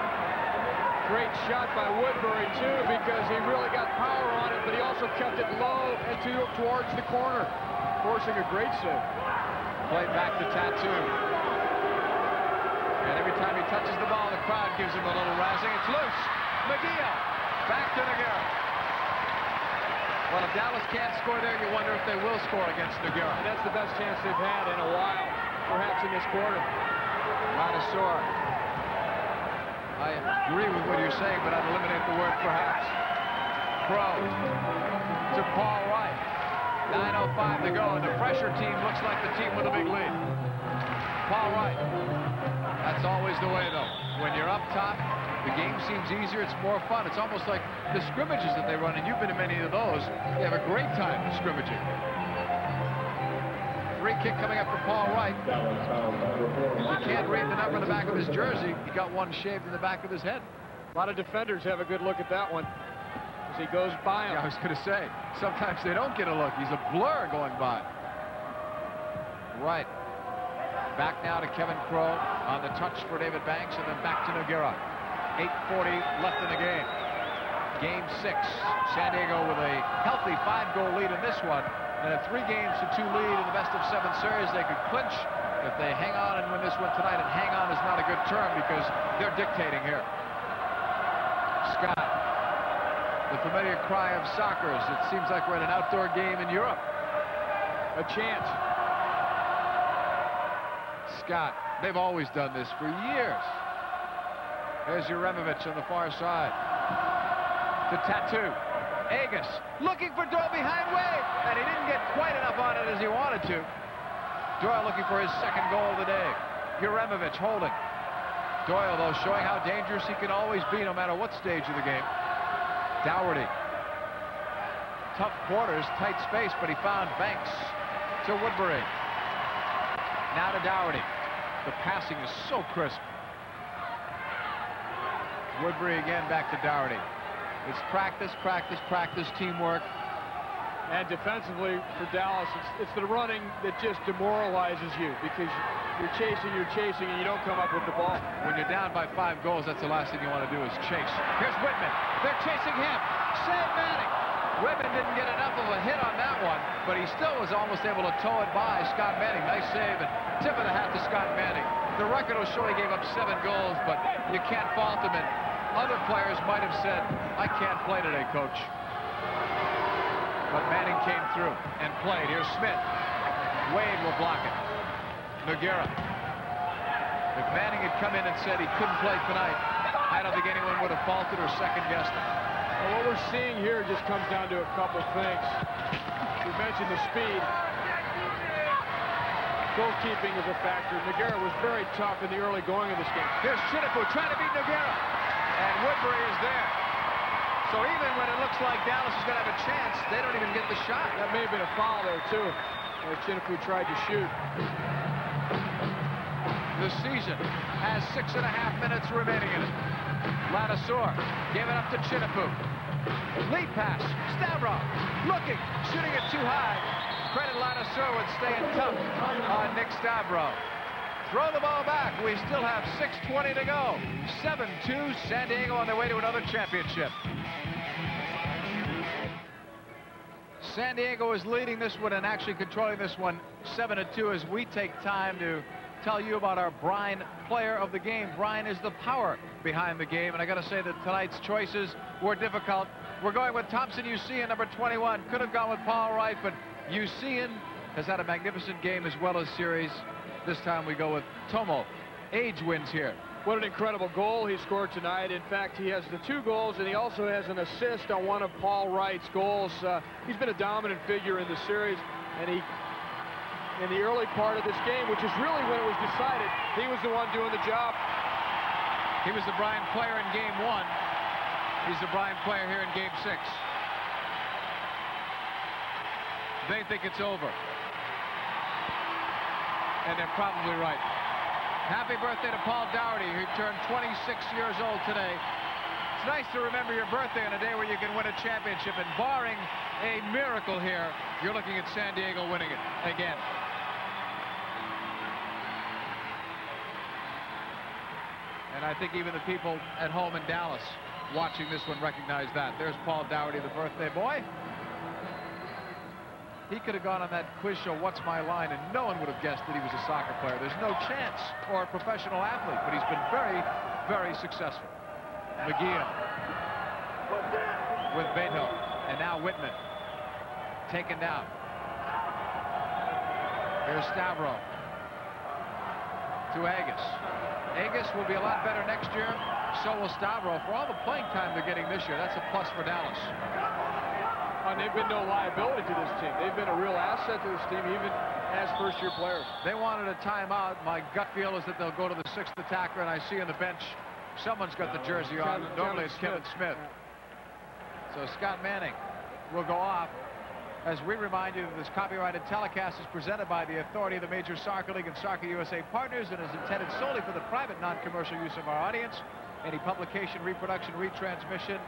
Great shot by Woodbury, too, because he really got power on it, but he also kept it low and towards the corner, forcing a great save. Played back to Tattoo. And every time he touches the ball, the crowd gives him a little razzing. It's loose. McGEOUGH back to McGEOUGH. Well, if Dallas can't score there, you wonder if they will score against McGEOUGH. And that's the best chance they've had in a while, perhaps in this quarter. Ladisor. I agree with what you're saying, but I'd eliminate the word perhaps. Crowe to Paul Wright. 9:05 to go, and the pressure team looks like the team with a big lead. Paul Wright. That's always the way, though. When you're up top, the game seems easier. It's more fun. It's almost like the scrimmages that they run, and you've been in many of those. They have a great time scrimmaging. Free kick coming up for Paul Wright. You can't read the number in the back of his jersey. He got one shaved in the back of his head. A lot of defenders have a good look at that one as he goes by him. Yeah, I was going to say, sometimes they don't get a look. He's a blur going by. Right. Back now to Kevin Crowe on the touch for David Banks, and then back to McGEOUGH. 8:40 left in the game. Game 6. San Diego with a healthy 5-goal lead in this one. And a 3-games-to-2 lead in the best-of-7 series. They could clinch if they hang on and win this one tonight. And hang on is not a good term because they're dictating here. Scott, the familiar cry of soccer is it seems like we're at an outdoor game in Europe. A chance. Scott, they've always done this for years. There's Uremovich on the far side. To Tattoo. Agus looking for Doyle behind Wade, and he didn't get quite enough on it as he wanted to. Doyle looking for his second goal of the day. Uremovich holding. Doyle, though, showing how dangerous he can always be no matter what stage of the game. Dougherty. Tough quarters, tight space, but he found Banks to Woodbury. Now to Dougherty. The passing is so crisp. Woodbury again back to Dougherty. It's practice, practice, practice, teamwork. And defensively for Dallas, it's the running that just demoralizes you because you're chasing, and you don't come up with the ball. When you're down by 5 goals, that's the last thing you want to do is chase. Here's Whitman. They're chasing him. Save Manning. Whitman didn't get enough of a hit on that one, but he still was almost able to tow it by Scott Manning. Nice save, and tip of the hat to Scott Manning. The record will show he gave up 7 goals, but you can't fault him. And other players might have said, I can't play today, coach. But Manning came through and played. Here's Smith. Wade will block it. McGEOUGH. If Manning had come in and said he couldn't play tonight, I don't think anyone would have faulted or second-guessed him. Well, what we're seeing here just comes down to a couple things. We mentioned the speed. Goalkeeping is a factor. McGEOUGH was very tough in the early going of this game. Here's Chinipu trying to beat McGEOUGH. And Woodbury is there. So even when it looks like Dallas is going to have a chance, they don't even get the shot. That may have been a foul there, too, where Chinipu tried to shoot. The season has 6.5 minutes remaining in it. Ladouceur gave it up to Chinipu. Lead pass. Stavro looking, shooting it too high. Credit Ladouceur with staying tough on Nick Stavro. Throw the ball back. We still have 6:20 to go. 7-2, San Diego on their way to another championship. San Diego is leading this one and actually controlling this one 7-2 as we take time to tell you about our Brine player of the game. Brine is the power behind the game, and I got to say that tonight's choices were difficult. We're going with Thompson Usean, number 21. Could have gone with Paul Wright, but Usean has had a magnificent game as well as series. This time we go with Tomo. Age wins here. What an incredible goal he scored tonight. In fact, he has the 2 goals, and he also has an assist on one of Paul Wright's goals. He's been a dominant figure in the series, and he, in the early part of this game, which is really when it was decided, he was the one doing the job. He was the Brine player in Game 1. He's the Brine player here in Game 6. They think it's over. And they're probably right. Happy birthday to Paul Dougherty, who turned 26 years old today. It's nice to remember your birthday on a day where you can win a championship, and barring a miracle here, you're looking at San Diego winning it again. And I think even the people at home in Dallas watching this one recognize that. There's Paul Dougherty, the birthday boy. He could have gone on that quiz show, What's My Line, and no one would have guessed that he was a soccer player. There's no chance, or a professional athlete, but he's been very, very successful. McGEOUGH with Beto, and now Whitman taken down. Here's Stavro to Agus. Agus will be a lot better next year. So will Stavro. For all the playing time they're getting this year, that's a plus for Dallas. And they've been no liability to this team. They've been a real asset to this team, even as first-year players. They wanted a timeout. My gut feel is that they'll go to the 6th attacker, and I see on the bench someone's got the jersey on. Normally it's Kevin Smith. So Scott Manning will go off. As we remind you that this copyrighted telecast is presented by the authority of the Major Soccer League and Soccer USA partners and is intended solely for the private non-commercial use of our audience. Any publication, reproduction, retransmission,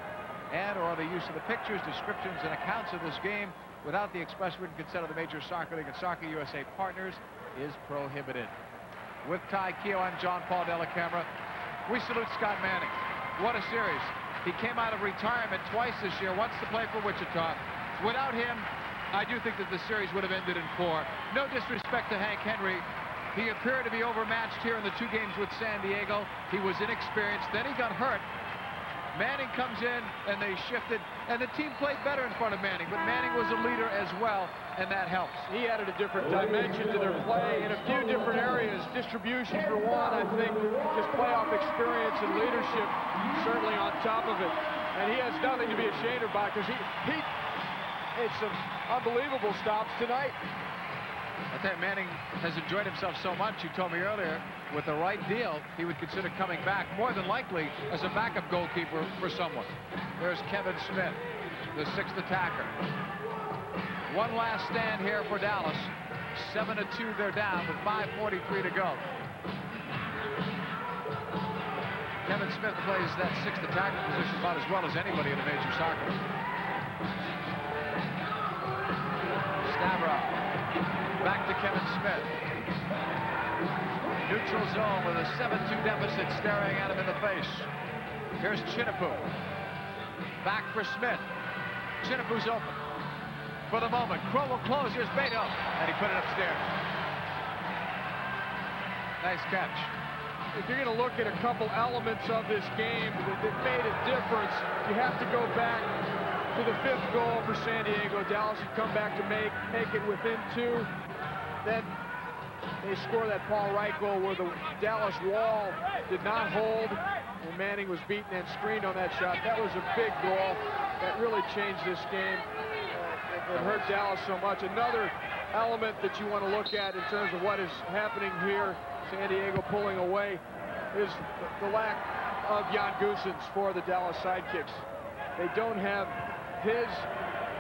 and/or the use of the pictures, descriptions, and accounts of this game without the express written consent of the Major Soccer League and Soccer USA partners is prohibited. With Ty Keogh, I'm John Paul Della Camera. We salute Scott Manning. What a series. He came out of retirement twice this year, once to play for Wichita. Without him, I do think that the series would have ended in 4. No disrespect to Hank Henry. He appeared to be overmatched here in the 2 games with San Diego. He was inexperienced. Then he got hurt. Manning comes in, and they shifted, and the team played better in front of Manning, but Manning was a leader as well, and that helps. He added a different dimension to their play in a few different areas. Distribution for one, I think, just playoff experience and leadership certainly on top of it. And he has nothing to be ashamed about, because he made some unbelievable stops tonight. I tell you, Manning has enjoyed himself so much. You told me earlier, with the right deal, he would consider coming back, more than likely, as a backup goalkeeper for someone. There's Kevin Smith, the 6th attacker. One last stand here for Dallas. 7-2, they're down with 5:43 to go. Kevin Smith plays that 6th attacker position about as well as anybody in the Major Soccer. Stavro. Back to Kevin Smith. Neutral zone with a 7-2 deficit staring at him in the face. Here's Chinapoo. Back for Smith. Chinapoo's open. For the moment, Crow will close. Here's Beto. And he put it upstairs. Nice catch. If you're going to look at a couple elements of this game that made a difference, you have to go back to the 5th goal for San Diego. Dallas had come back to make it within 2. Then they score that Paul Wright goal where the Dallas wall did not hold, and Manning was beaten and screened on that shot. That was a big goal that really changed this game. It hurt Dallas so much. Another element that you want to look at in terms of what is happening here, San Diego pulling away, is the lack of Jan Goossens for the Dallas Sidekicks. They don't have his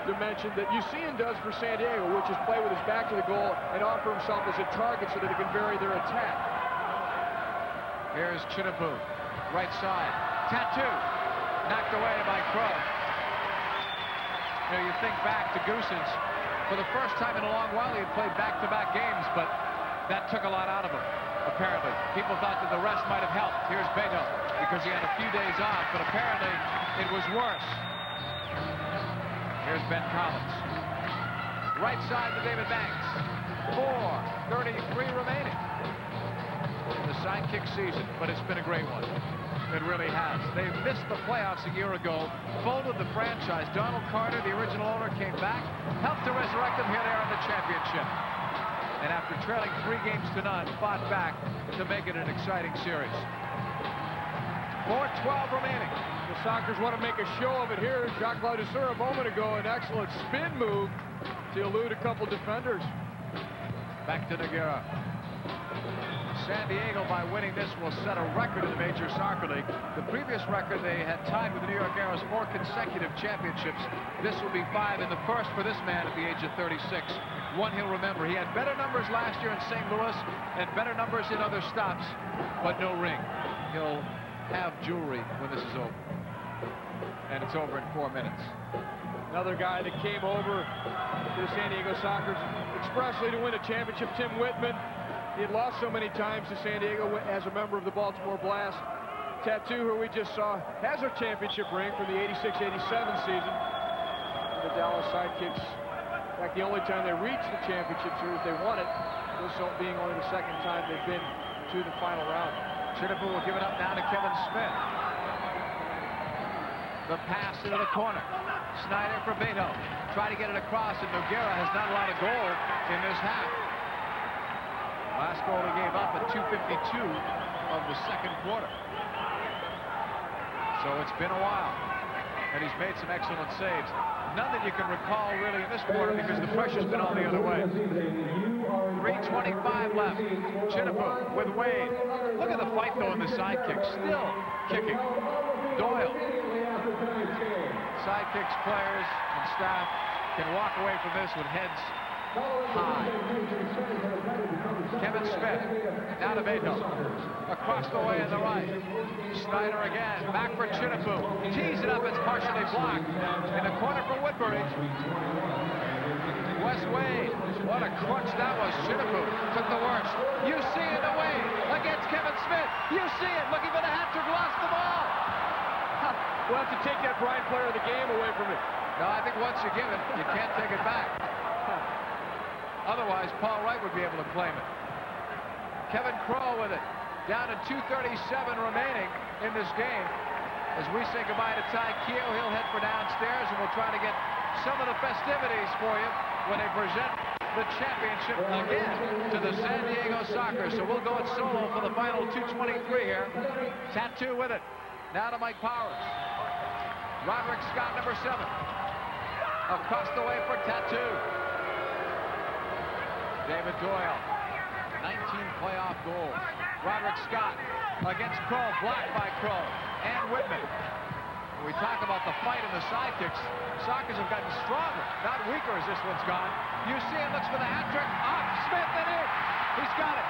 dimension that Usain does for San Diego, which is play with his back to the goal and offer himself as a target so that he can vary their attack. Here's Chinapoo, right side. Tattoo, knocked away by Crow. You think back to Goossens. For the first time in a long while, he had played back-to-back games, but that took a lot out of him, apparently. People thought that the rest might have helped. Here's Beto, because he had a few days off, but apparently it was worse. Here's Ben Collins. Right side to David Banks. 4:33 remaining in the Sidekick season, but it's been a great one. It really has. They missed the playoffs a year ago, folded the franchise. Donald Carter, the original owner, came back, helped to resurrect them. Here they are in the championship. And after trailing 3 games to none, fought back to make it an exciting series. 4:12 remaining. The Sockers want to make a show of it here. Jacques Laudesseur a moment ago, an excellent spin move to elude a couple defenders. Back to McGEOUGH. San Diego, by winning this, will set a record in the Major Soccer League. The previous record they had tied with the New York Arrows, 4 consecutive championships. This will be 5 in the first for this man at the age of 36. One he'll remember. He had better numbers last year in St. Louis and better numbers in other stops, but no ring. He'll have jewelry when this is over. And it's over in 4 minutes. Another guy that came over to the San Diego Sockers expressly to win a championship, Tim Whitman. He had lost so many times to San Diego as a member of the Baltimore Blast. Tattoo, who we just saw, has a championship ring from the 86-87 season. And the Dallas Sidekicks, in fact, the only time they reached the championship series, they won it, this being only the 2nd time they've been to the final round. Chinapoo will give it up now to Kevin Smith. The pass into the corner. Snyder for Beto. Try to get it across, and McGEOUGH has not allowed a goal in this half. Last goal he gave up at 2:52 of the 2nd quarter. So it's been a while, and he's made some excellent saves. None that you can recall really in this quarter because the pressure's been all the other way. 3:25 left. Chinapoo with Wade. Look at the fight though in the Sidekick. Still kicking. Doyle. Sidekicks players and staff can walk away from this with heads high. Kevin Smith, now to Beto. Across the way on the right. Snyder again, back for Chinapoo. Tees it up, it's partially blocked. In the corner for Woodbury. Wes Wade, what a crunch that was. Chinapoo took the worst. You see it away against Kevin Smith. You see it, looking for the hat trick, lost the ball. We'll have to take that Bryant player of the game away from it. No, I think once you give it, you can't take it back. Otherwise, Paul Wright would be able to claim it. Kevin Crow with it. Down to 2:37 remaining in this game. As we say goodbye to Ty Keogh, he'll head for downstairs, and we'll try to get some of the festivities for you when they present the championship again to the San Diego Sockers. So we'll go at solo for the final 2:23 here. Tattoo with it. Now to Mike Powers. Roderick Scott, number 7. Across the way for Tattoo. David Doyle, 19 playoff goals. Roderick Scott against Crow, blocked by Crow and Whitman. When we talk about the fight in the Sidekicks, Sockers have gotten stronger, not weaker as this one's gone. Usain looks for the hat trick. Off Smith and in. He's got it.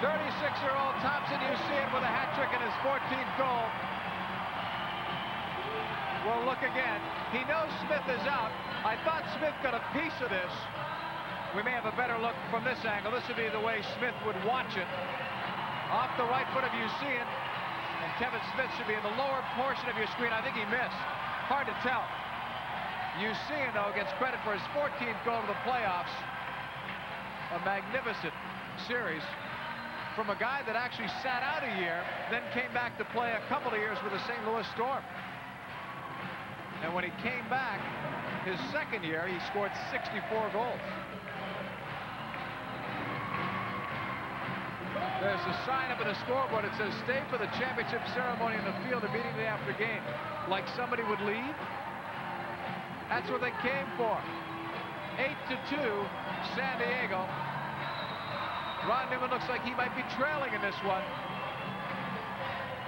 36-year-old Thompson, you see it with a hat trick in his 14th goal. We'll look again. He knows Smith is out. I thought Smith got a piece of this. We may have a better look from this angle. This would be the way Smith would watch it. Off the right foot of Usean, and Kevin Smith should be in the lower portion of your screen. I think he missed. Hard to tell. Usean, though, gets credit for his 14th goal of the playoffs. A magnificent series from a guy that actually sat out a year, then came back to play a couple of years with the St. Louis Storm. And when he came back, his second year, he scored 64 goals. There's a sign up in the scoreboard. It says, stay for the championship ceremony in the field immediately after game. Like somebody would leave? That's what they came for. 8-2, San Diego. Ron Newman looks like he might be trailing in this one.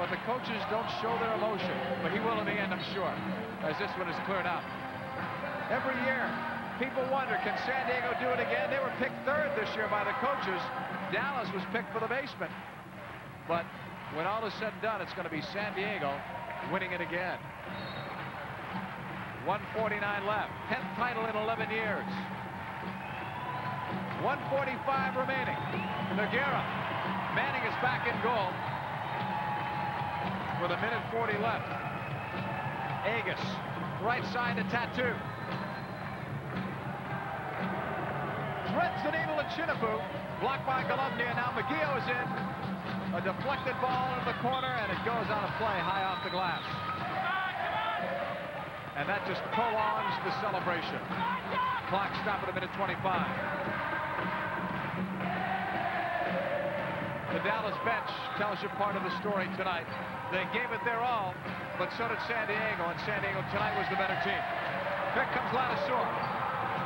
But the coaches don't show their emotion. But he will in the end, I'm sure, as this one is cleared out. Every year, people wonder, can San Diego do it again? They were picked third this year by the coaches. Dallas was picked for the basement. But when all is said and done, it's going to be San Diego winning it again. 149 left. 10th title in 11 years. 145 remaining. McGEOUGH. Manning is back in goal with 1:40 left. Agus, right side to Tattoo. Threads the needle to Chinapoo. Blocked by Golovnia. Now McGEOUGH is in. A deflected ball in the corner, and it goes on a play high off the glass. And that just prolongs the celebration. Clock stopped at 1:25. The Dallas bench tells you part of the story tonight. They gave it their all, but so did San Diego, and San Diego tonight was the better team. Here comes Ladouceur.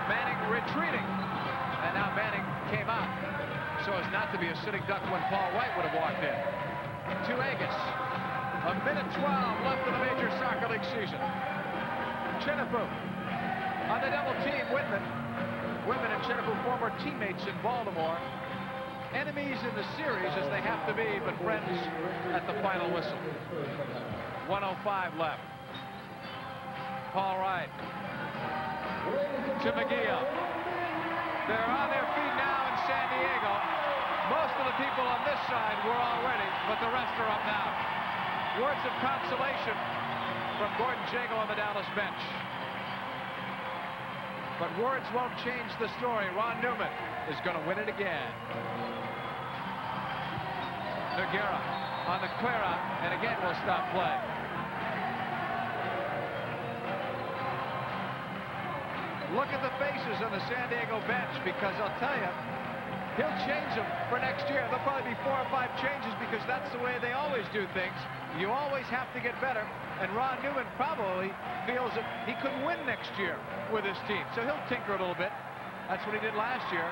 Manning retreating, and now Manning came out so as not to be a sitting duck when Paul White would have walked in. To Agus. 1:12 left in the Major Soccer League season. Chinapoo on the double team. Whitman and Chinapoo, former teammates in Baltimore. Enemies in the series as they have to be, but friends at the final whistle. 1:05 left. Paul Wright to McGEOUGH. They're on their feet now in San Diego. Most of the people on this side were already, but the rest are up now. Words of consolation from Gordon Jago on the Dallas bench. But words won't change the story. Ron Newman is going to win it again. McGEOUGH on the clear out, and again will stop play. Look at the faces on the San Diego bench, because I'll tell you, he'll change them for next year. There'll probably be 4 or 5 changes because that's the way they always do things. You always have to get better, and Ron Newman probably feels that he could win next year with his team. So he'll tinker a little bit. That's what he did last year.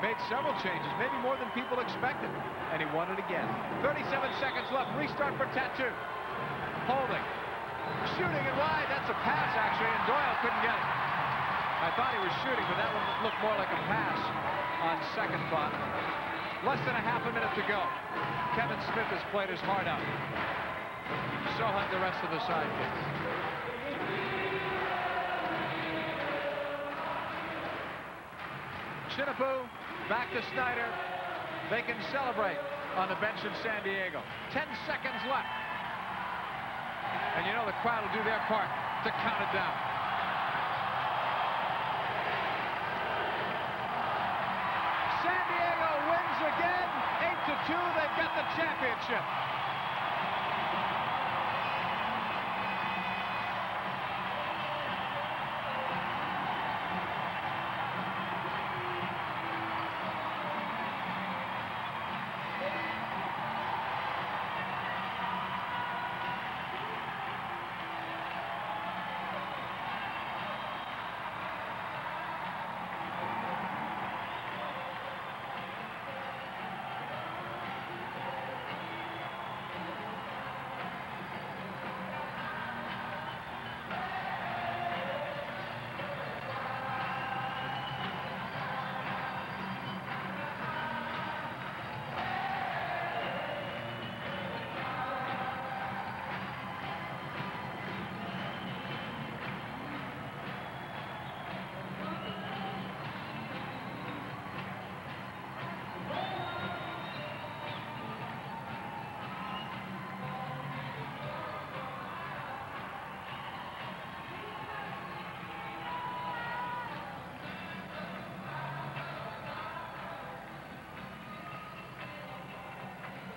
Made several changes, maybe more than people expected, and he won it again. 37 seconds left. Restart for Tattoo. Holding. Shooting it wide. That's a pass, actually, and Doyle couldn't get it. I thought he was shooting, but that one looked more like a pass on second thought. Less than a half a minute to go. Kevin Smith has played his heart out. So have the rest of the sidekicks. Chinapoo back to Snyder. They can celebrate on the bench in San Diego. 10 seconds left. And you know the crowd will do their part to count it down. San Diego wins again. 8-2. They've got the championship.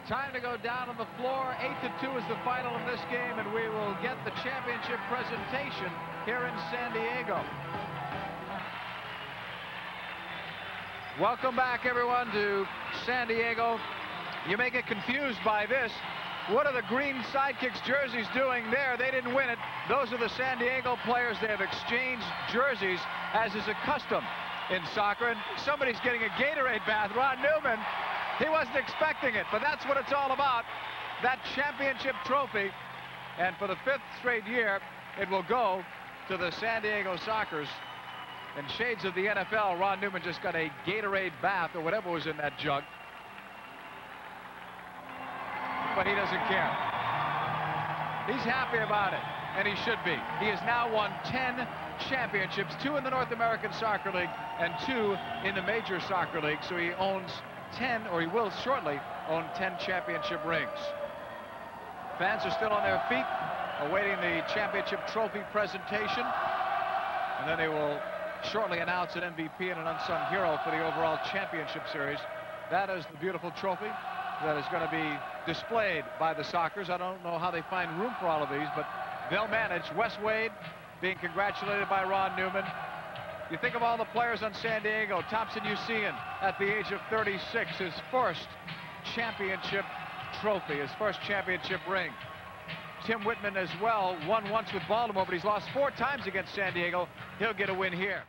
Time to go down on the floor. 8-2 is the final of this game, and we will get the championship presentation here in San Diego. Welcome back, everyone, to San Diego. You may get confused by this. What are the green Sidekicks jerseys doing there? They didn't win it. Those are the San Diego players. They have exchanged jerseys, as is a custom in soccer. And somebody's getting a Gatorade bath. Ron Newman, he wasn't expecting it, but that's what it's all about. That championship trophy. And for the 5th straight year, it will go to the San Diego Sockers. In shades of the NFL, Ron Newman just got a Gatorade bath or whatever was in that jug. But he doesn't care. He's happy about it, and he should be. He has now won 10 championships, 2 in the North American Soccer League and 2 in the Major Soccer League. So he owns 10, or he will shortly own 10 championship rings. Fans are still on their feet, awaiting the championship trophy presentation. And then they will shortly announce an MVP and an unsung hero for the overall championship series. That is the beautiful trophy that is going to be displayed by the Sockers. I don't know how they find room for all of these, but they'll manage. Wes Wade being congratulated by Ron Newman. You think of all the players on San Diego. Thompson Usean at the age of 36, his first championship trophy, his first championship ring. Tim Whitman as well, won once with Baltimore, but he's lost 4 times against San Diego. He'll get a win here.